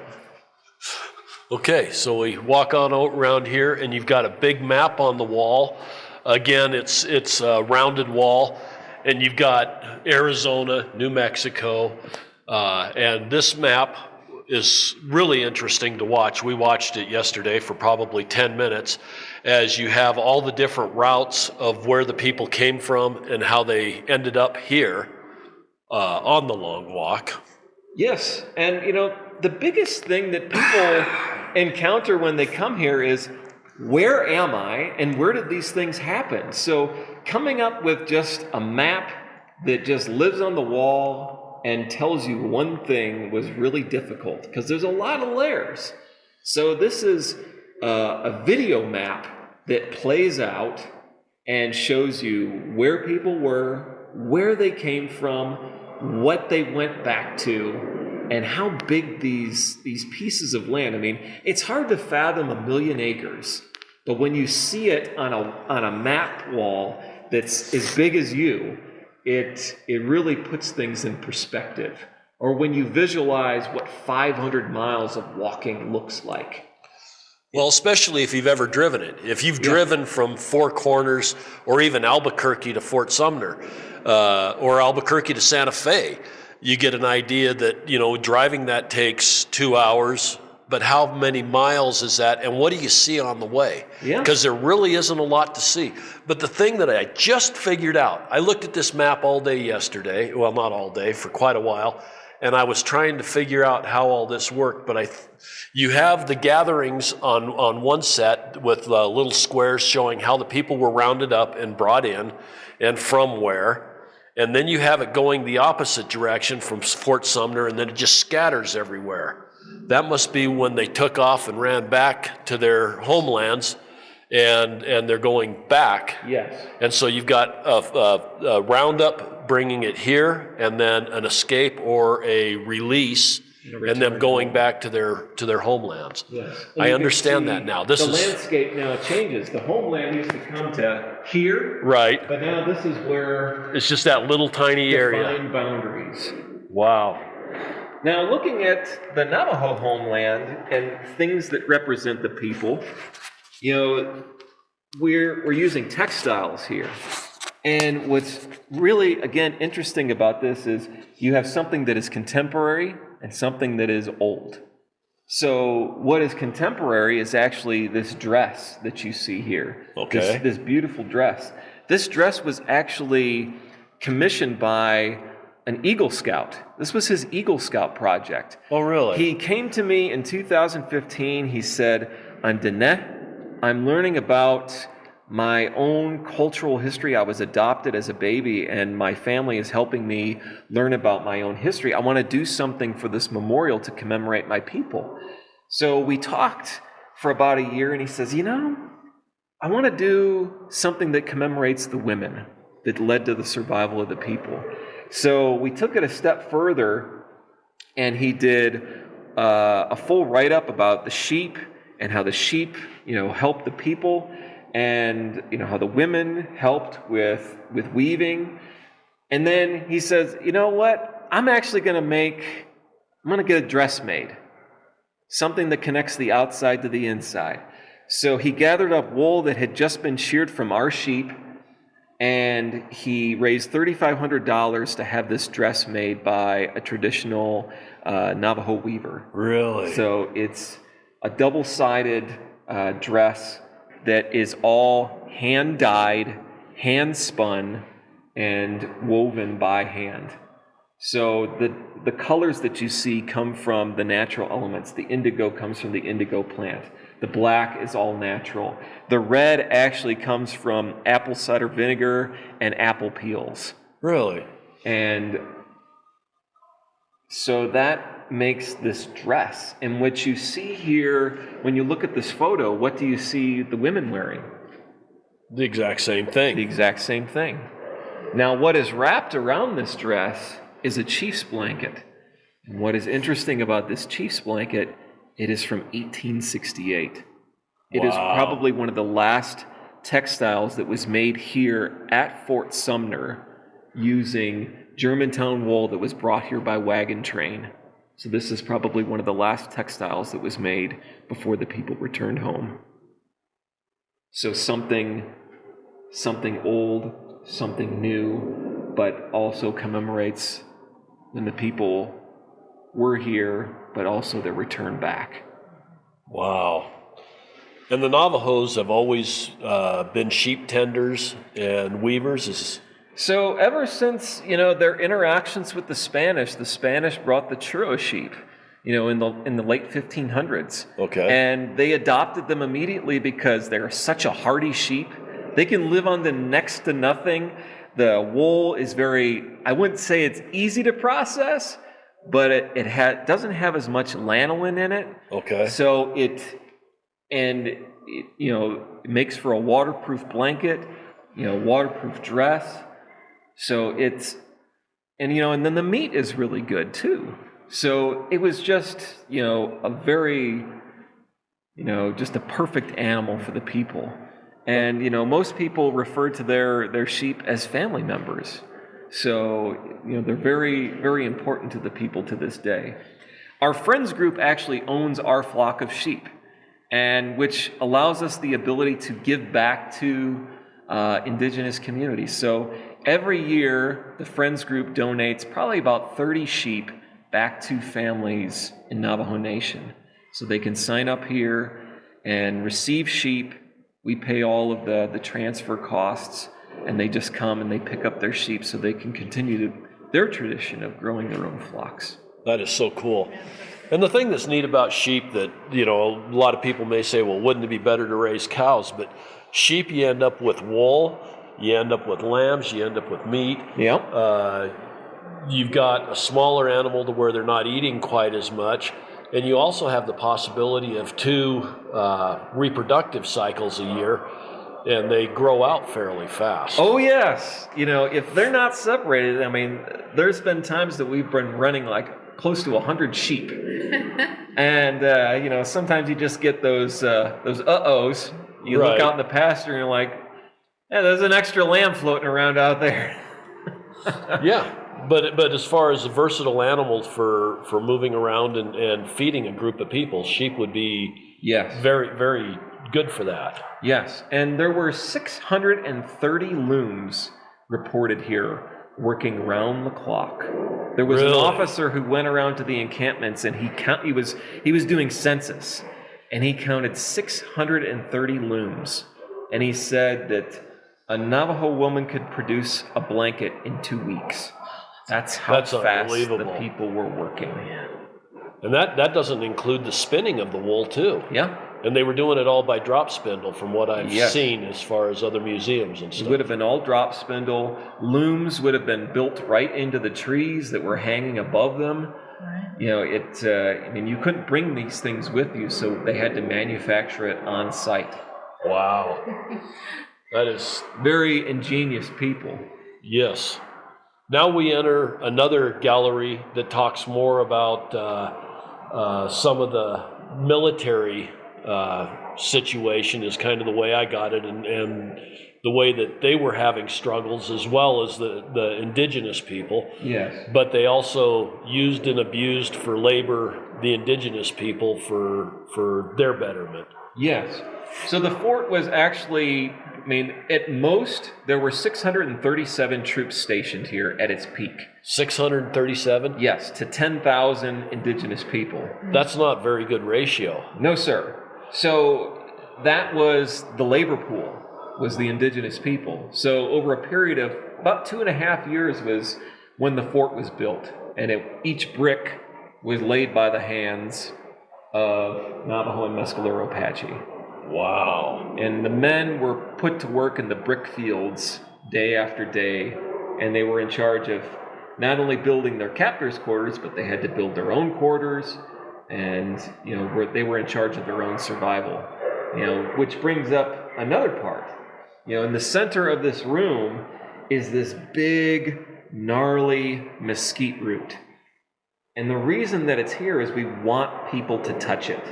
Okay, so we walk on out around here, and you've got a big map on the wall. Again, it's a rounded wall, and you've got Arizona, New Mexico, and this map is really interesting to watch. We watched it yesterday for probably 10 minutes, as you have all the different routes of where the people came from and how they ended up here on the long walk. yes, and the biggest thing that people encounter when they come here is, where am I and where did these things happen? So coming up with just a map that just lives on the wall and tells you one thing was really difficult, because there's a lot of layers. So this is a video map that plays out and shows you where people were, where they came from, what they went back to, and how big these pieces of land. I mean, it's hard to fathom 1,000,000 acres, but when you see it on a map wall that's as big as you, it really puts things in perspective. Or when you visualize what 500 miles of walking looks like. Well, especially if you've ever driven it. If you've driven from Four Corners or even Albuquerque to Fort Sumner, or Albuquerque to Santa Fe, you get an idea that, driving that takes 2 hours, but how many miles is that, and what do you see on the way? Yeah. Because there really isn't a lot to see. But the thing that I just figured out, I looked at this map all day yesterday, well, not all day, for quite a while, and I was trying to figure out how all this worked, but you have the gatherings on one set with little squares showing how the people were rounded up and brought in and from where, and then you have it going the opposite direction from Fort Sumner, and then it just scatters everywhere. That must be when they took off and ran back to their homelands, and they're going back. Yes. And so you've got a roundup bringing it here, and then an escape or a release, and them going back to their homelands. Yes. I understand that now. This the is landscape now changes. The homeland used to come to here, right. but now this is where It's just that little tiny area. defined boundaries. Wow. Now, looking at the Navajo homeland and things that represent the people, we're using textiles here. And what's really, again, interesting about this is you have something that is contemporary and something that is old. So what is contemporary is actually this dress that you see here. Okay. This beautiful dress. This dress was actually commissioned by an Eagle Scout. This was his Eagle Scout project. Oh, really? He came to me in 2015. He said, I'm Diné. I'm learning about my own cultural history. I was adopted as a baby, and my family is helping me learn about my own history. I want to do something for this memorial to commemorate my people. So we talked for about a year, and he says, I want to do something that commemorates the women that led to the survival of the people. So we took it a step further, and he did a full write-up about the sheep and how the sheep, helped the people, and how the women helped with weaving. And then he says, you know what? I'm going to get a dress made, something that connects the outside to the inside. So he gathered up wool that had just been sheared from our sheep, and he raised $3,500 to have this dress made by a traditional Navajo weaver. Really? So it's a double-sided dress that is all hand-dyed, hand-spun, and woven by hand. So the colors that you see come from the natural elements. The indigo comes from the indigo plant. The black is all natural. The red actually comes from apple cider vinegar and apple peels. Really? And so that makes this dress. And what you see here, when you look at this photo, what do you see the women wearing? The exact same thing. The exact same thing. Now, what is wrapped around this dress is a chief's blanket. And what is interesting about this chief's blanket, it is from 1868. It is probably one of the last textiles that was made here at Fort Sumner using Germantown wool that was brought here by wagon train. So this is probably one of the last textiles that was made before the people returned home. So something old, something new, but also commemorates when the people were here, but also their return back. Wow. And the Navajos have always been sheep tenders and weavers. So ever since, their interactions with the Spanish brought the churro sheep, in the late 1500s. Okay. And they adopted them immediately because they're such a hardy sheep. They can live on the next to nothing. The wool is I wouldn't say it's easy to process, but it doesn't have as much lanolin in it. Okay. So it makes for a waterproof blanket, waterproof dress. So and then the meat is really good too. So it was just, a very, just a perfect animal for the people. And, most people refer to their sheep as family members. So, they're very, very important to the people to this day. Our friends group actually owns our flock of sheep, and which allows us the ability to give back to indigenous communities. So every year, the friends group donates probably about 30 sheep back to families in Navajo Nation. So they can sign up here and receive sheep. We pay all of the transfer costs, and they just come and they pick up their sheep so they can continue their tradition of growing their own flocks. That is so cool. And the thing that's neat about sheep that, a lot of people may say, well, wouldn't it be better to raise cows? But sheep, you end up with wool, you end up with lambs, you end up with meat. Yeah. You've got a smaller animal to where they're not eating quite as much. And you also have the possibility of 2 reproductive cycles a year, and they grow out fairly fast. Oh, yes. If they're not separated, there's been times that we've been running like close to 100 sheep. And, sometimes you just get those uh-ohs. You look out in the pasture and you're like, yeah, there's an extra lamb floating around out there. Yeah. But as far as a versatile animal for moving around and feeding a group of people, sheep would be very, very good for that. Yes, and there were 630 looms reported here working round the clock. There was an officer who went around to the encampments and he was doing census, and he counted 630 looms, and he said that a Navajo woman could produce a blanket in 2 weeks. That's how fast the people were working. And that doesn't include the spinning of the wool, too. Yeah. And they were doing it all by drop spindle from what I've seen as far as other museums and stuff. It would have been all drop spindle. Looms would have been built right into the trees that were hanging above them. Right. You couldn't bring these things with you, so they had to manufacture it on site. Wow. That is very ingenious people. Yes. Now we enter another gallery that talks more about some of the military situation is kind of the way I got it, and the way that they were having struggles as well as the indigenous people. Yes. But they also used and abused for labor the indigenous people for their betterment. Yes. So the fort was actually, at most, there were 637 troops stationed here at its peak. 637? Yes, to 10,000 indigenous people. That's not very good ratio. No, sir. So that was the labor pool, was the indigenous people. So over a period of about 2.5 years was when the fort was built. And each brick was laid by the hands of Navajo and Mescalero Apache. Wow. And the men were put to work in the brick fields day after day, and they were in charge of not only building their captors' quarters, but they had to build their own quarters, and they were in charge of their own survival. Which brings up another part. In the center of this room is this big, gnarly mesquite root. And the reason that it's here is we want people to touch it.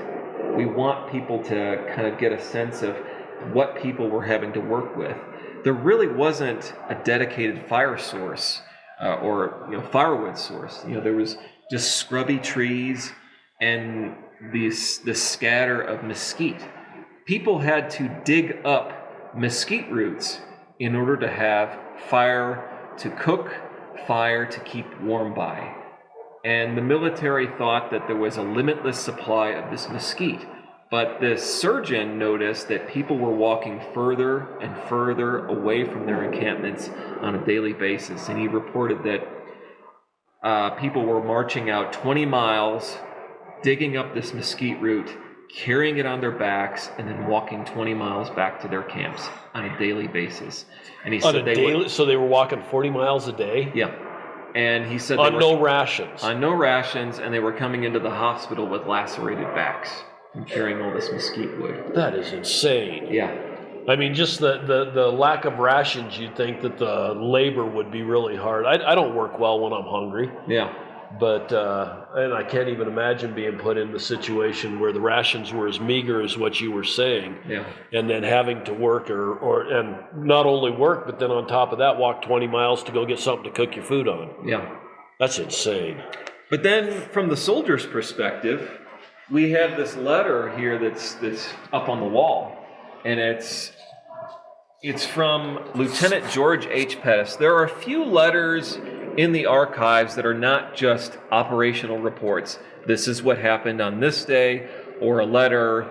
We want people to kind of get a sense of what people were having to work with. There really wasn't a dedicated fire source or firewood source. There was just scrubby trees and this scatter of mesquite. People had to dig up mesquite roots in order to have fire to cook, fire to keep warm by. And the military thought that there was a limitless supply of this mesquite. But the surgeon noticed that people were walking further and further away from their encampments on a daily basis. And he reported that people were marching out 20 miles, digging up this mesquite root, carrying it on their backs, and then walking 20 miles back to their camps on a daily basis. And he said so they were walking 40 miles a day? Yeah. And he said no rations. On no rations, and they were coming into the hospital with lacerated backs from carrying all this mesquite wood. That is insane. Yeah. I mean, just the lack of rations, you'd think that the labor would be really hard. I don't work well when I'm hungry. Yeah. But, and I can't even imagine being put in the situation where the rations were as meager as what you were saying. Yeah. And then having to work and not only work, but then on top of that, walk 20 miles to go get something to cook your food on. Yeah. That's insane. But then from the soldier's perspective, we have this letter here that's up on the wall. And it's from Lieutenant George H. Pettis. There are a few letters in the archives that are not just operational reports. This is what happened on this day, or a letter,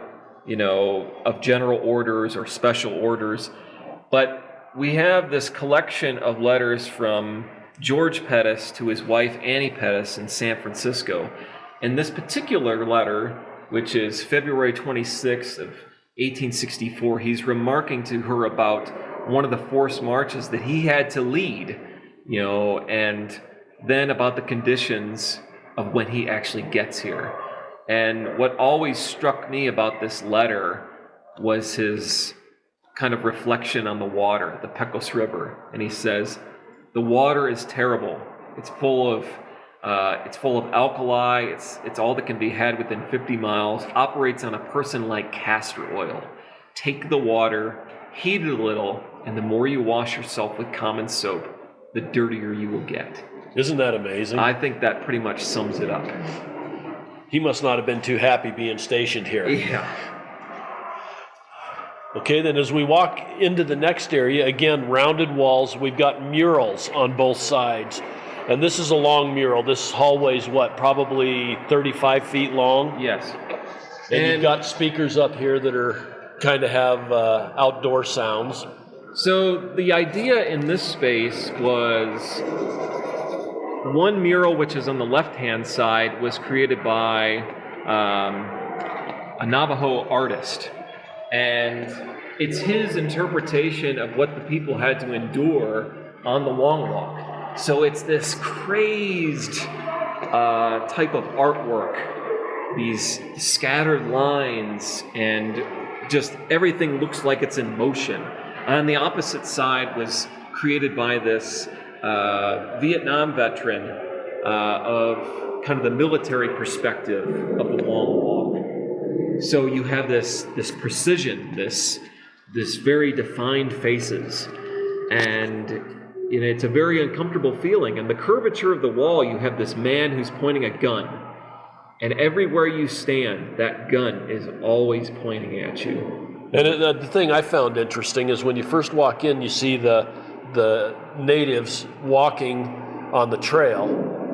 of general orders or special orders. But we have this collection of letters from George Pettis to his wife Annie Pettis in San Francisco. And this particular letter, which is February 26th of 1864, he's remarking to her about one of the forced marches that he had to lead, and then about the conditions of when he actually gets here. And what always struck me about this letter was his kind of reflection on the water, the Pecos River. And he says, "The water is terrible. It's full of alkali. It's all that can be had within 50 miles. Operates on a person like castor oil. Take the water, heat it a little, and the more you wash yourself with common soap, the dirtier you will get." Isn't that amazing? I think that pretty much sums it up. He must not have been too happy being stationed here. Yeah. Okay, then as we walk into the next area, again, rounded walls, we've got murals on both sides. And this is a long mural. This hallway's probably 35 feet long? Yes. And you've got speakers up here that are kind of have outdoor sounds. So the idea in this space was one mural, which is on the left-hand side, was created by a Navajo artist. And it's his interpretation of what the people had to endure on the Long Walk. So it's this crazed type of artwork, these scattered lines, and just everything looks like it's in motion. On the opposite side was created by this Vietnam veteran of kind of the military perspective of the Long Walk. So you have this precision, this very defined faces, and it's a very uncomfortable feeling. And the curvature of the wall, you have this man who's pointing a gun, and everywhere you stand, that gun is always pointing at you. And the thing I found interesting is when you first walk in, you see the natives walking on the trail,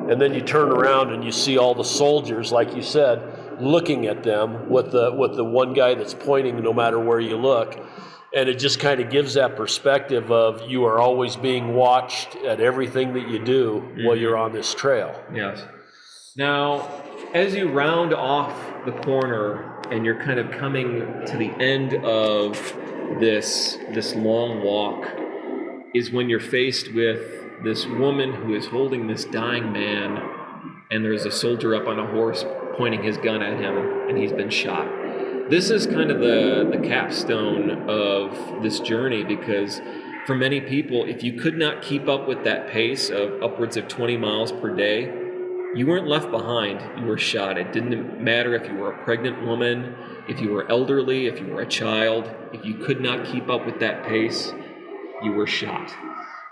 and then you turn around and you see all the soldiers, like you said, looking at them with the one guy that's pointing no matter where you look. And it just kind of gives that perspective of you are always being watched at everything that you do while you're on this trail. Yes. Now, as you round off the corner and you're kind of coming to the end of this long walk, is when you're faced with this woman who is holding this dying man, and there's a soldier up on a horse pointing his gun at him, and he's been shot. This is kind of the capstone of this journey, because for many people, if you could not keep up with that pace of upwards of 20 miles per day, you weren't left behind, you were shot. It didn't matter if you were a pregnant woman, if you were elderly, if you were a child. If you could not keep up with that pace, you were shot.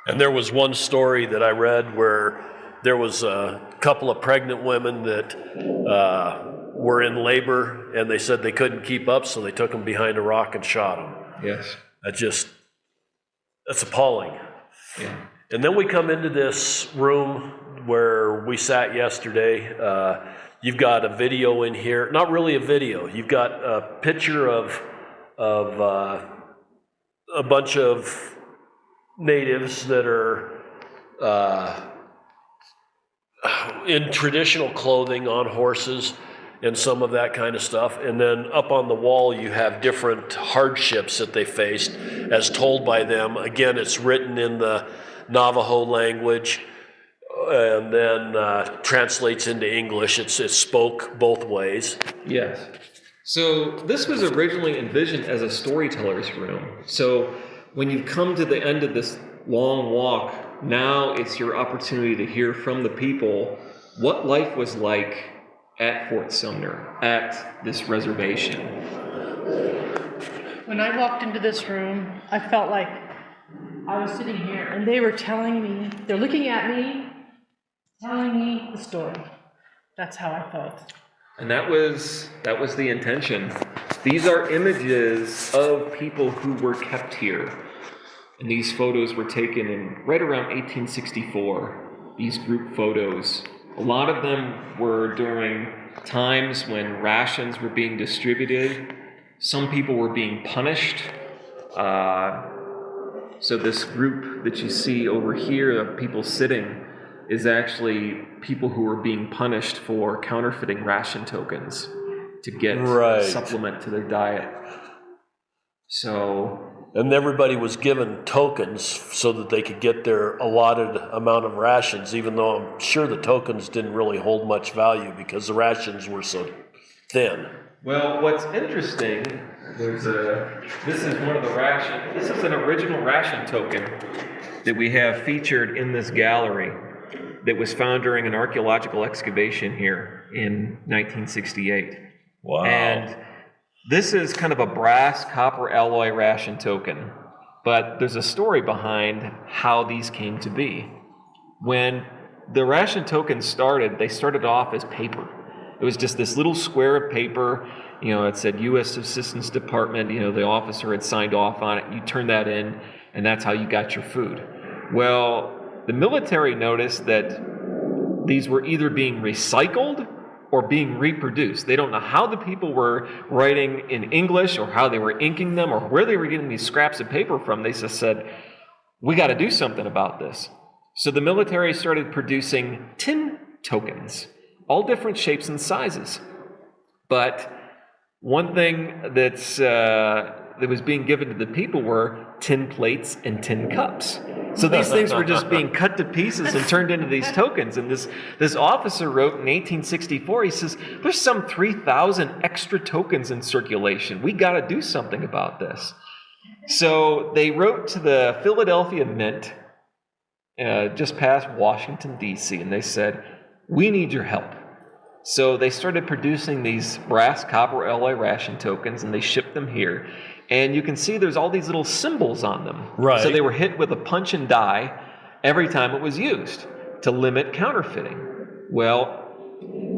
And there was one story that I read where there was a couple of pregnant women that were in labor, and they said they couldn't keep up, so they took them behind a rock and shot them. Yes. That's appalling. Yeah. And then we come into this room where we sat yesterday. You've got a video in here, not really a video. You've got a picture of a bunch of natives that are in traditional clothing on horses and some of that kind of stuff. And then up on the wall, you have different hardships that they faced as told by them. Again, it's written in the Navajo language and then translates into English. It's spoke both ways. Yes. So this was originally envisioned as a storyteller's room. So when you come to the end of this long walk, now it's your opportunity to hear from the people what life was like at Fort Sumner, at this reservation. When I walked into this room, I felt like I was sitting here and they were telling me, they're looking at me, telling me the story. That's how I felt. And that was the intention. These are images of people who were kept here. And these photos were taken in right around 1864, these group photos. A lot of them were during times when rations were being distributed. Some people were being punished. So this group that you see over here of people sitting is actually people who were being punished for counterfeiting ration tokens to get supplement to their diet. And everybody was given tokens so that they could get their allotted amount of rations, even though I'm sure the tokens didn't really hold much value because the rations were so thin. Well, what's interesting, this is one of the ration. This is an original ration token that we have featured in this gallery that was found during an archaeological excavation here in 1968. Wow. And this is kind of a brass copper alloy ration token, but there's a story behind how these came to be. When the ration tokens started, they started off as paper. It was just this little square of paper, it said U.S. Subsistence Department, the officer had signed off on it. You turn that in, and that's how you got your food. Well, the military noticed that these were either being recycled or being reproduced. They don't know how the people were writing in English or how they were inking them or where they were getting these scraps of paper from. They just said, we got to do something about this. So the military started producing tin tokens, all different shapes and sizes. But one thing that was being given to the people were tin plates and tin cups. So these things were just being cut to pieces and turned into these tokens. And this officer wrote in 1864, he says, there's some 3,000 extra tokens in circulation. We got to do something about this. So they wrote to the Philadelphia Mint, just past Washington, D.C., and they said, we need your help. So they started producing these brass copper alloy ration tokens, and they shipped them here. And you can see there's all these little symbols on them. Right. So they were hit with a punch and die every time it was used to limit counterfeiting. Well,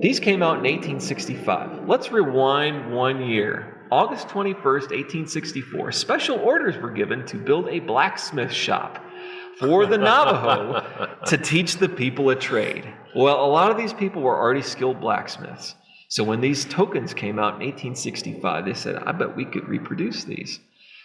these came out in 1865. Let's rewind 1 year. August 21st, 1864, special orders were given to build a blacksmith shop for the Navajo to teach the people a trade. Well, a lot of these people were already skilled blacksmiths. So when these tokens came out in 1865, they said, I bet we could reproduce these.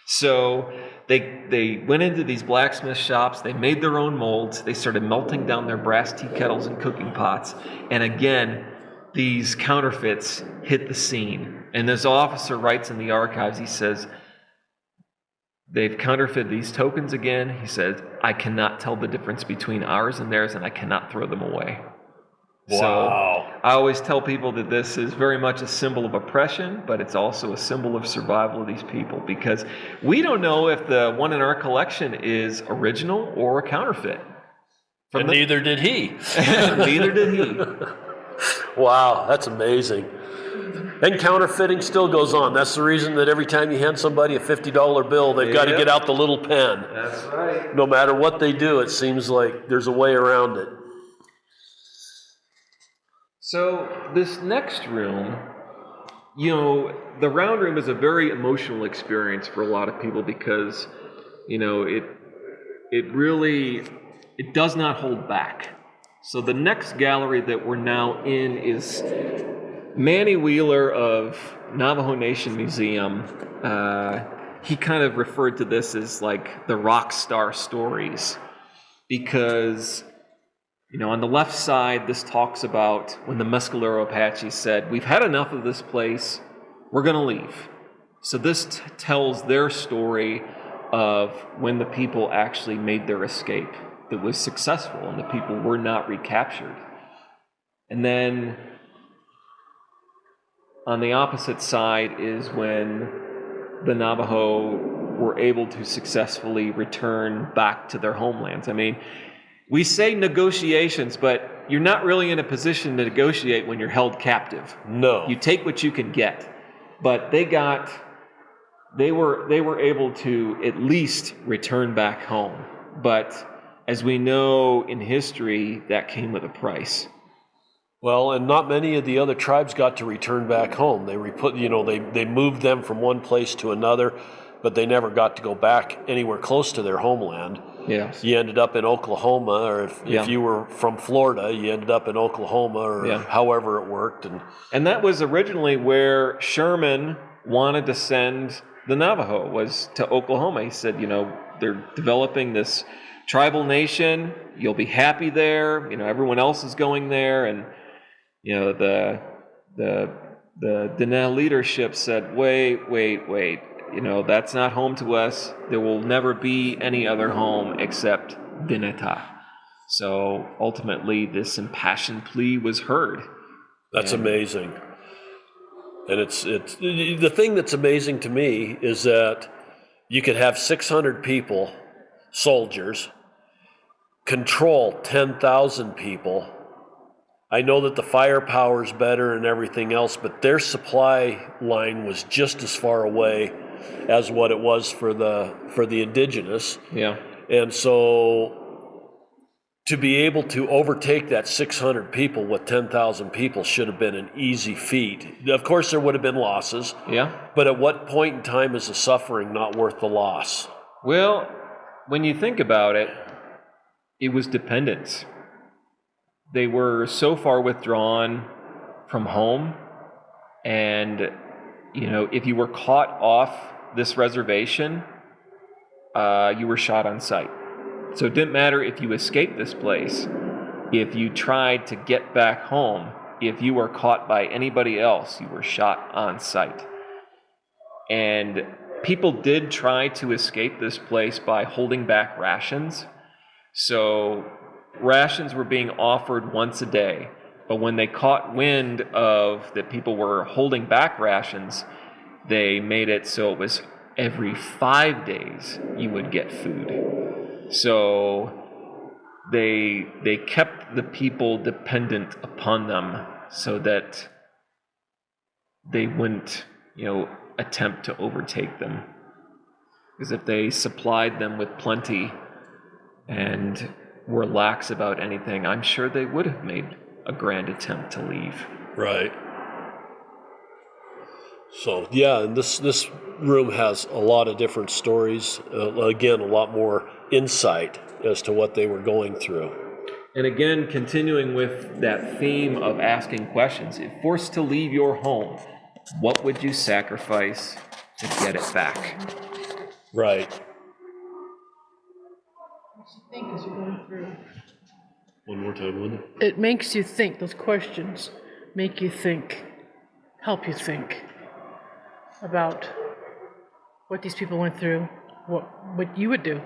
So they went into these blacksmith shops, they made their own molds, they started melting down their brass tea kettles and cooking pots, and again, these counterfeits hit the scene. And this officer writes in the archives, he says, they've counterfeited these tokens again. He said, I cannot tell the difference between ours and theirs, and I cannot throw them away. Wow. So I always tell people that this is very much a symbol of oppression, but it's also a symbol of survival of these people, because we don't know if the one in our collection is original or a counterfeit. And neither did he. Neither did he. Wow, that's amazing. And counterfeiting still goes on. That's the reason that every time you hand somebody a $50 bill, they've got to get out the little pen. That's right. No matter what they do, it seems like there's a way around it. So this next room, the round room is a very emotional experience for a lot of people because, it really does not hold back. So the next gallery that we're now in is Manny Wheeler of Navajo Nation Museum. He kind of referred to this as like the rock star stories because, on the left side, this talks about when the Mescalero Apache said, "We've had enough of this place, we're going to leave." So this tells their story of when the people actually made their escape that was successful and the people were not recaptured. And then on the opposite side is when the Navajo were able to successfully return back to their homelands. I mean, we say negotiations, but you're not really in a position to negotiate when you're held captive. No. You take what you can get. But they were able to at least return back home. But as we know in history, that came with a price. Well, and not many of the other tribes got to return back home. They moved them from one place to another, but they never got to go back anywhere close to their homeland. Yes. You ended up in Oklahoma, or if you were from Florida, you ended up in Oklahoma, or however it worked. And that was originally where Sherman wanted to send the Navajo, was to Oklahoma. He said, they're developing this tribal nation. You'll be happy there. Everyone else is going there. And, the Diné leadership said, wait. That's not home to us. There will never be any other home except Diné. So ultimately, this impassioned plea was heard. That's amazing. And it's the thing that's amazing to me is that you could have 600 people, soldiers, control 10,000 people. I know that the firepower's better and everything else, but their supply line was just as far away as what it was for the indigenous. Yeah. And so to be able to overtake that 600 people with 10,000 people should have been an easy feat. Of course, there would have been losses. Yeah. But at what point in time is the suffering not worth the loss? Well, when you think about it, it was dependence. They were so far withdrawn from home, and if you were caught off this reservation, you were shot on sight. So it didn't matter if you escaped this place. If you tried to get back home, if you were caught by anybody else, you were shot on sight. And people did try to escape this place by holding back rations. So rations were being offered once a day. But when they caught wind of that people were holding back rations, they made it so it was every 5 days you would get food. So they kept the people dependent upon them so that they wouldn't, attempt to overtake them. Because if they supplied them with plenty and were lax about anything, I'm sure they would have made a grand attempt to leave. Right. So, yeah, and this room has a lot of different stories. Again, a lot more insight as to what they were going through. And again, continuing with that theme of asking questions, if forced to leave your home, what would you sacrifice to get it back? Right. Makes you think as you're going through. One more time, Linda. It makes you think. Those questions make you think, help you think about what these people went through, what you would do.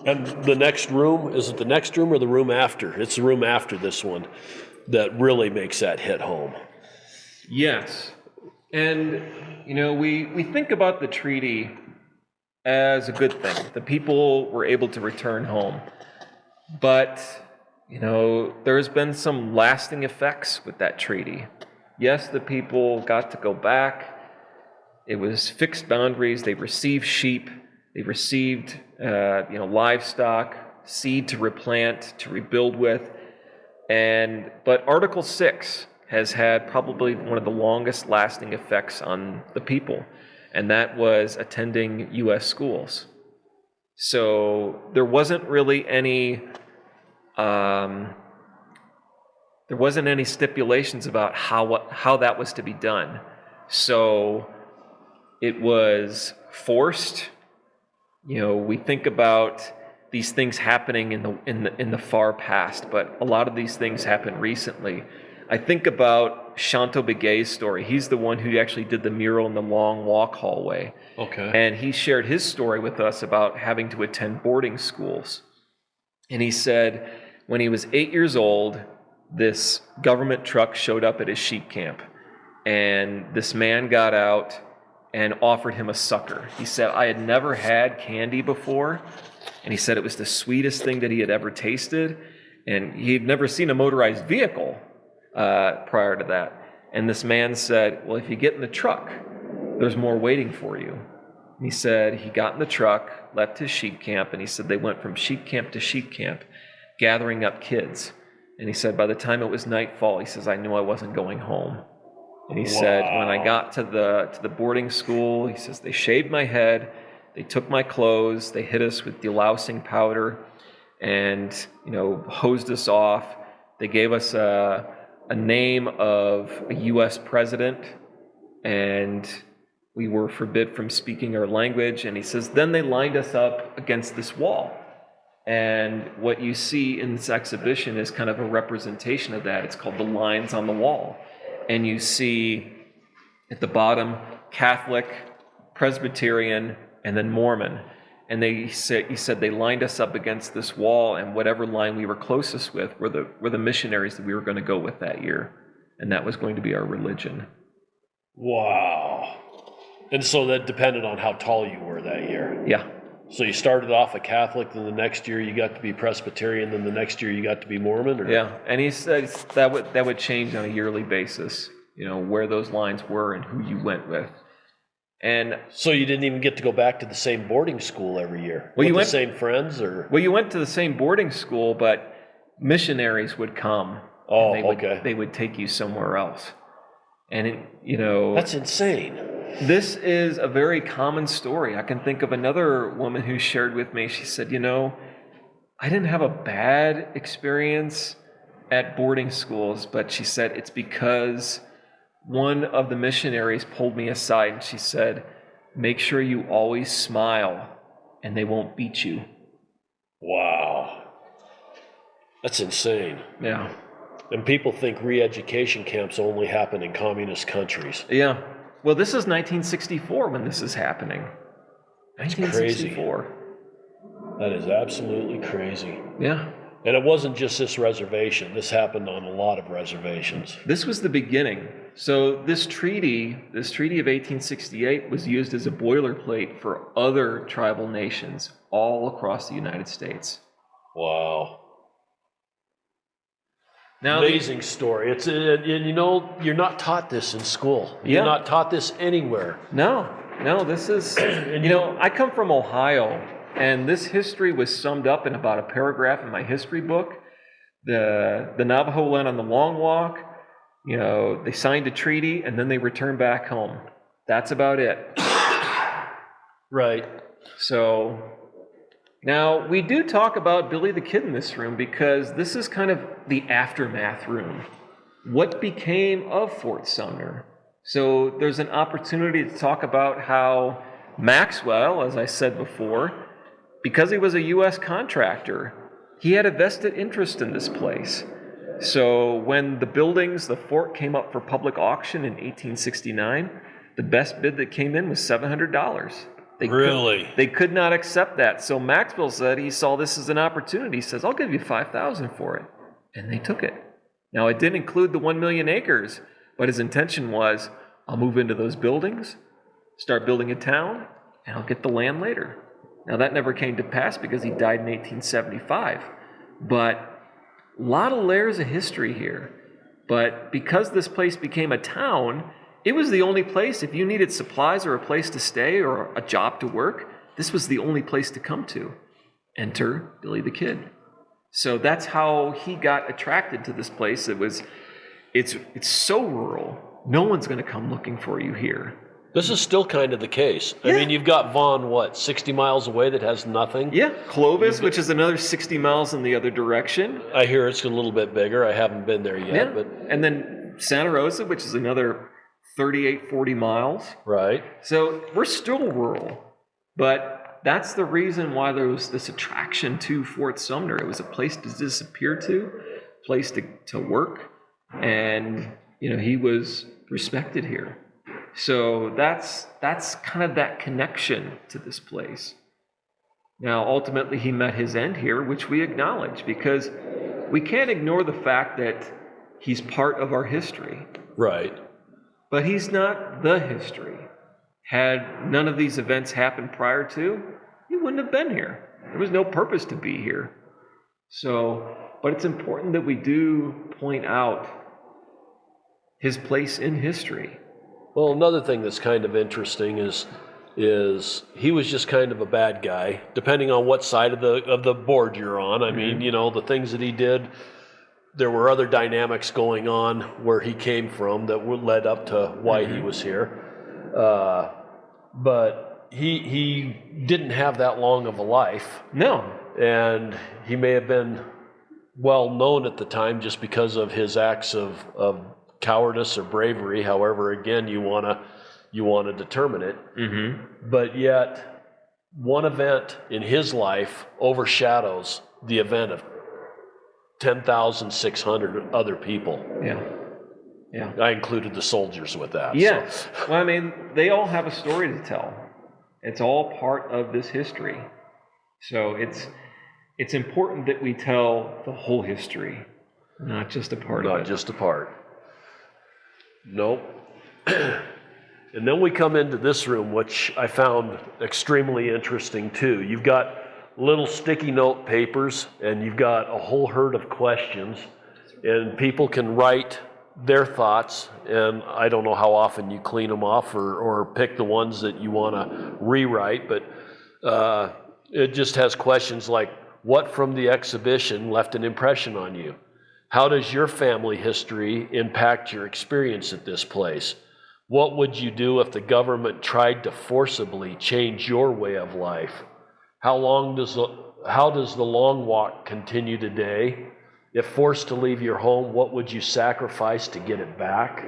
And the next room, is it the next room or the room after? It's the room after this one that really makes that hit home. Yes. And, we think about the treaty as a good thing. The people were able to return home. But, there's been some lasting effects with that treaty. Yes, the people got to go back. It was fixed boundaries. They received sheep. They received, livestock, seed to replant, to rebuild with. But Article 6 has had probably one of the longest lasting effects on the people, and that was attending U.S. schools. So there wasn't really any stipulations about how that was to be done. So it was forced. We think about these things happening in the far past, but a lot of these things happened recently. I think about Shanto Begay's story. He's the one who actually did the mural in the long walk hallway. Okay. And he shared his story with us about having to attend boarding schools. And he said when he was 8 years old, this government truck showed up at his sheep camp. And this man got out and offered him a sucker. He said, I had never had candy before. And he said it was the sweetest thing that he had ever tasted. And he'd never seen a motorized vehicle prior to that. And this man said, well, if you get in the truck, there's more waiting for you. And he said he got in the truck, left his sheep camp, and he said they went from sheep camp to sheep camp, gathering up kids. And he said by the time it was nightfall, he says, I knew I wasn't going home. And he said, when I got to the boarding school, he says, they shaved my head, they took my clothes, they hit us with delousing powder, and, hosed us off. They gave us a name of a U.S. president, and we were forbid from speaking our language. And he says, then they lined us up against this wall. And what you see in this exhibition is kind of a representation of that. It's called The Lines on the Wall. And you see at the bottom, Catholic, Presbyterian, and then Mormon. And he said they lined us up against this wall, and whatever line we were closest with were the missionaries that we were going to go with that year. And that was going to be our religion. Wow. And so that depended on how tall you were that year. Yeah. So you started off a Catholic, then the next year you got to be Presbyterian, then the next year you got to be Mormon? Or? Yeah, and he said that would change on a yearly basis, where those lines were and who you went with. And so you didn't even get to go back to the same boarding school every year? Well, with the same friends? Or? Well, you went to the same boarding school, but missionaries would come. Oh, and they would take you somewhere else. And, That's insane. This is a very common story. I can think of another woman who shared with me. She said, I didn't have a bad experience at boarding schools, but she said it's because one of the missionaries pulled me aside and she said, make sure you always smile and they won't beat you. Wow. That's insane. Yeah. And people think re-education camps only happen in communist countries. Yeah. Well, this is 1964 when this is happening. That's 1964. Crazy. That is absolutely crazy. Yeah. And it wasn't just this reservation. This happened on a lot of reservations. This was the beginning. So this treaty of 1868 was used as a boilerplate for other tribal nations all across the United States. Wow. Now, amazing story. It's you're not taught this in school. You're not taught this anywhere. No, this is, I come from Ohio, and this history was summed up in about a paragraph in my history book. The Navajo went on the long walk, they signed a treaty, and then they returned back home. That's about it. Right. So now, we do talk about Billy the Kid in this room because this is kind of the aftermath room. What became of Fort Sumner? So there's an opportunity to talk about how Maxwell, as I said before, because he was a U.S. contractor, he had a vested interest in this place. So when the fort came up for public auction in 1869, the best bid that came in was $700. Really? They could not accept that. So Maxwell said he saw this as an opportunity. He says, I'll give you $5,000 for it. And they took it. Now, it didn't include the 1 million acres, but his intention was, I'll move into those buildings, start building a town, and I'll get the land later. Now, that never came to pass because he died in 1875. But a lot of layers of history here. But because this place became a town, it was the only place, if you needed supplies or a place to stay or a job to work, this was the only place to come to. Enter Billy the Kid. So that's how he got attracted to this place. It's so rural. No one's going to come looking for you here. This is still kind of the case. Yeah. I mean, you've got Vaughn, 60 miles away that has nothing? Yeah, Clovis, which is another 60 miles in the other direction. I hear it's a little bit bigger. I haven't been there yet. Yeah. But And then Santa Rosa, which is another 38, 40 miles. right. So we're still rural, but that's the reason why there was this attraction to Fort Sumner. It was a place to disappear to, a place to work, and he was respected here. So that's kind of that connection to this place. Now, ultimately, he met his end here, which we acknowledge, because we can't ignore the fact that he's part of our history. Right. But he's not the history. Had none of these events happened prior to, he wouldn't have been here. There was no purpose to be here. So, but it's important that we do point out his place in history. Well, another thing that's kind of interesting is he was just kind of a bad guy, depending on what side of the board you're on. I mean, the things that he did, there were other dynamics going on where he came from that led up to why he was here. But he didn't have that long of a life. No. And he may have been well known at the time just because of his acts of cowardice or bravery, however, again, you want to determine it. Mm-hmm. But yet, one event in his life overshadows the event of 10,600 other people. Yeah. Yeah. I included the soldiers with that. Yeah. So. Well, I mean, they all have a story to tell. It's all part of this history. So it's important that we tell the whole history, not just a part of it. Not just a part. Nope. And then we come into this room, which I found extremely interesting too. You've got little sticky note papers, and you've got a whole herd of questions, and people can write their thoughts, and I don't know how often you clean them off or pick the ones that you want to rewrite, but it just has questions like, what from the exhibition left an impression on you? How does your family history impact your experience at this place? What would you do if the government tried to forcibly change your way of life? How does the long walk continue today? If forced to leave your home, what would you sacrifice to get it back?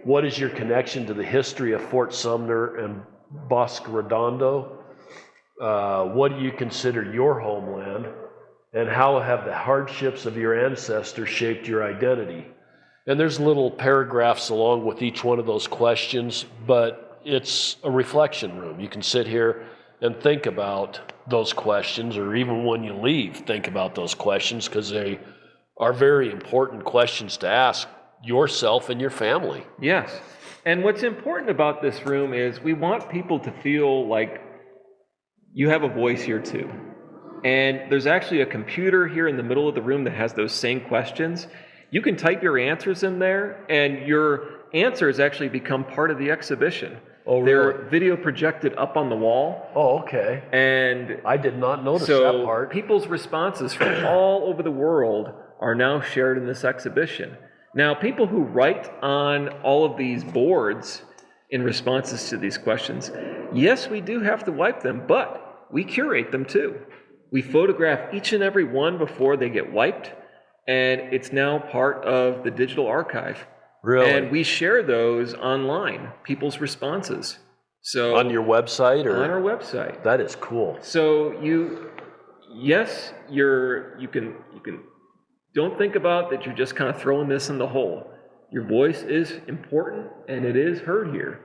What is your connection to the history of Fort Sumner and Bosque Redondo? What do you consider your homeland? And how have the hardships of your ancestors shaped your identity? And there's little paragraphs along with each one of those questions, but it's a reflection room. You can sit here and think about those questions, or even when you leave, think about those questions, because they are very important questions to ask yourself and your family. Yes. And what's important about this room is we want people to feel like you have a voice here too. And there's actually a computer here in the middle of the room that has those same questions. You can type your answers in there, and your answers actually become part of the exhibition. Oh, really? They're video projected up on the wall. Oh, okay. And I did not notice so that part. People's responses from all over the world are now shared in this exhibition. Now, people who write on all of these boards in responses to these questions, yes, we do have to wipe them, but we curate them too. We photograph each and every one before they get wiped, and it's now part of the digital archive. Really? And we share those online, people's responses. So on your website, or on our website. That is cool. So you can don't think about that you're just kind of throwing this in the hole. Your voice is important, and it is heard here.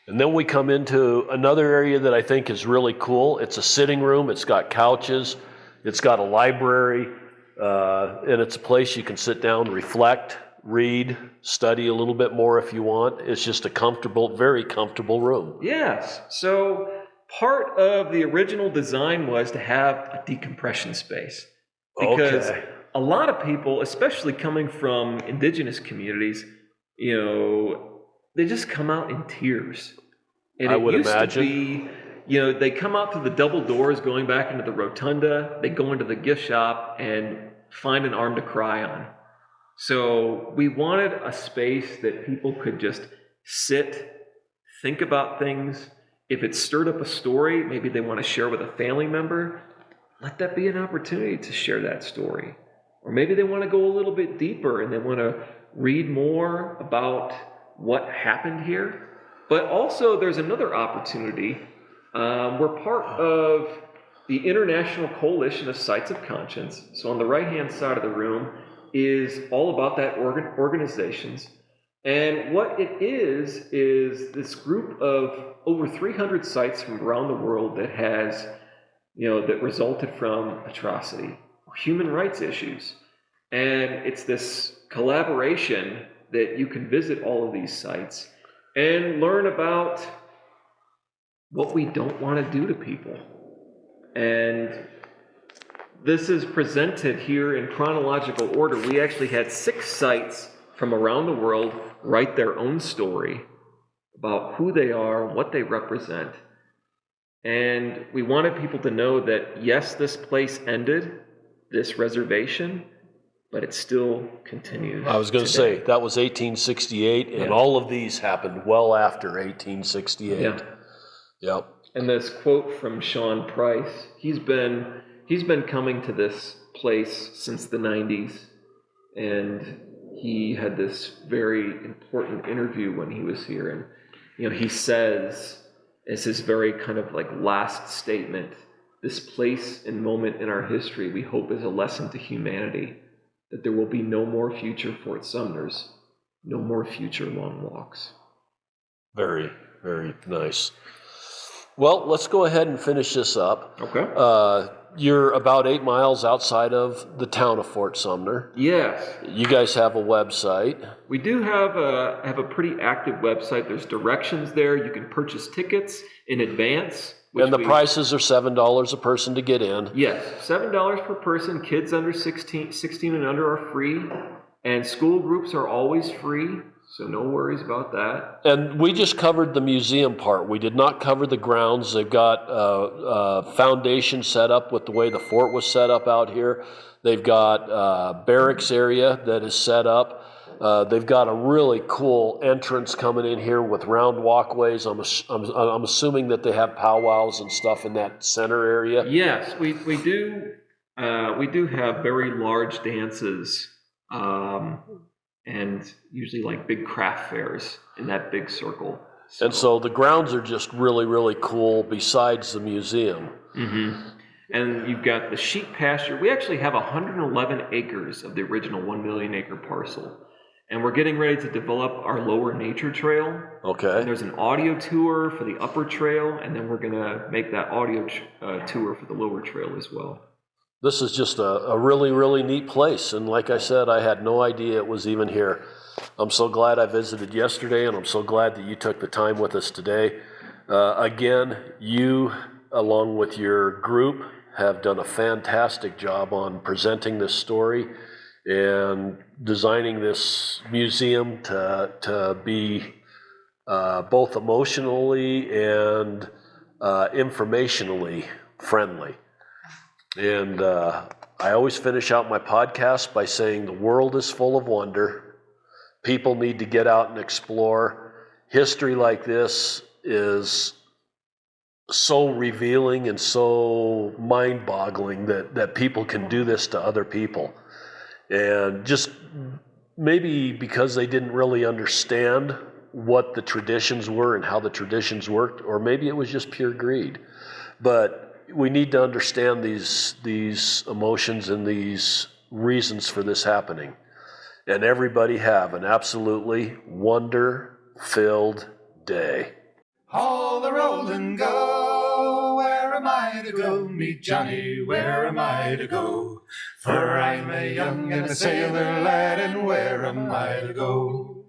And then we come into another area that I think is really cool. It's a sitting room. It's got couches. It's got a library. And it's a place you can sit down, reflect, read, study a little bit more if you want. It's just a comfortable, very comfortable room. Yes. So part of the original design was to have a decompression space. Because a lot of people, especially coming from indigenous communities, they just come out in tears. And I would used imagine. To be, they come out through the double doors going back into the rotunda, they go into the gift shop and find an arm to cry on. So we wanted a space that people could just sit, think about things. If it stirred up a story, maybe they want to share with a family member, let that be an opportunity to share that story. Or maybe they want to go a little bit deeper and they want to read more about what happened here. But also there's another opportunity. We're part of the International Coalition of Sites of Conscience. So on the right-hand side of the room is all about that organizations. And what it is this group of over 300 sites from around the world that has, that resulted from atrocity, human rights issues. And it's this collaboration that you can visit all of these sites and learn about what we don't want to do to people. And this is presented here in chronological order. We actually had 6 sites from around the world write their own story about who they are, what they represent. And we wanted people to know that, yes, this place ended, this reservation, but it still continues. I was going to say, that was 1868, and all of these happened well after 1868. Yeah. Yep. And this quote from Sean Price, he's been coming to this place since the 90s, and he had this very important interview when he was here, and he says, as his very kind of like last statement, this place and moment in our history we hope is a lesson to humanity, that there will be no more future Fort Sumners, no more future long walks. Very, very nice. Well, let's go ahead and finish this up. Okay. You're about 8 miles outside of the town of Fort Sumner. Yes. You guys have a website. We do have a pretty active website. There's directions there. You can purchase tickets in advance. And the prices are $7 a person to get in. Yes, $7 per person. Kids under 16 and under are free. And school groups are always free. So no worries about that. And we just covered the museum part. We did not cover the grounds. They've got a foundation set up with the way the fort was set up out here. They've got a barracks area that is set up. They've got a really cool entrance coming in here with round walkways. I'm assuming that they have powwows and stuff in that center area. Yes, we do. We do have very large dances. And usually like big craft fairs in that big circle. And so the grounds are just really, really cool besides the museum. Mm-hmm. And you've got the sheep pasture. We actually have 111 acres of the original 1 million acre parcel. And we're getting ready to develop our lower nature trail. Okay. And there's an audio tour for the upper trail, and then we're going to make that audio tour for the lower trail as well. This is just a really, really neat place. And like I said, I had no idea it was even here. I'm so glad I visited yesterday, and I'm so glad that you took the time with us today. Again, you, along with your group, have done a fantastic job on presenting this story and designing this museum to be both emotionally and informationally friendly. And I always finish out my podcast by saying the world is full of wonder. People need to get out and explore. History like this is so revealing and so mind-boggling that people can do this to other people. And just maybe because they didn't really understand what the traditions were and how the traditions worked, or maybe it was just pure greed. But we need to understand these emotions and these reasons for this happening. And everybody have an absolutely wonder-filled day. Haul the roll and go. Where am I to go? Meet Johnny, where am I to go? For I'm a young and a sailor lad, and where am I to go?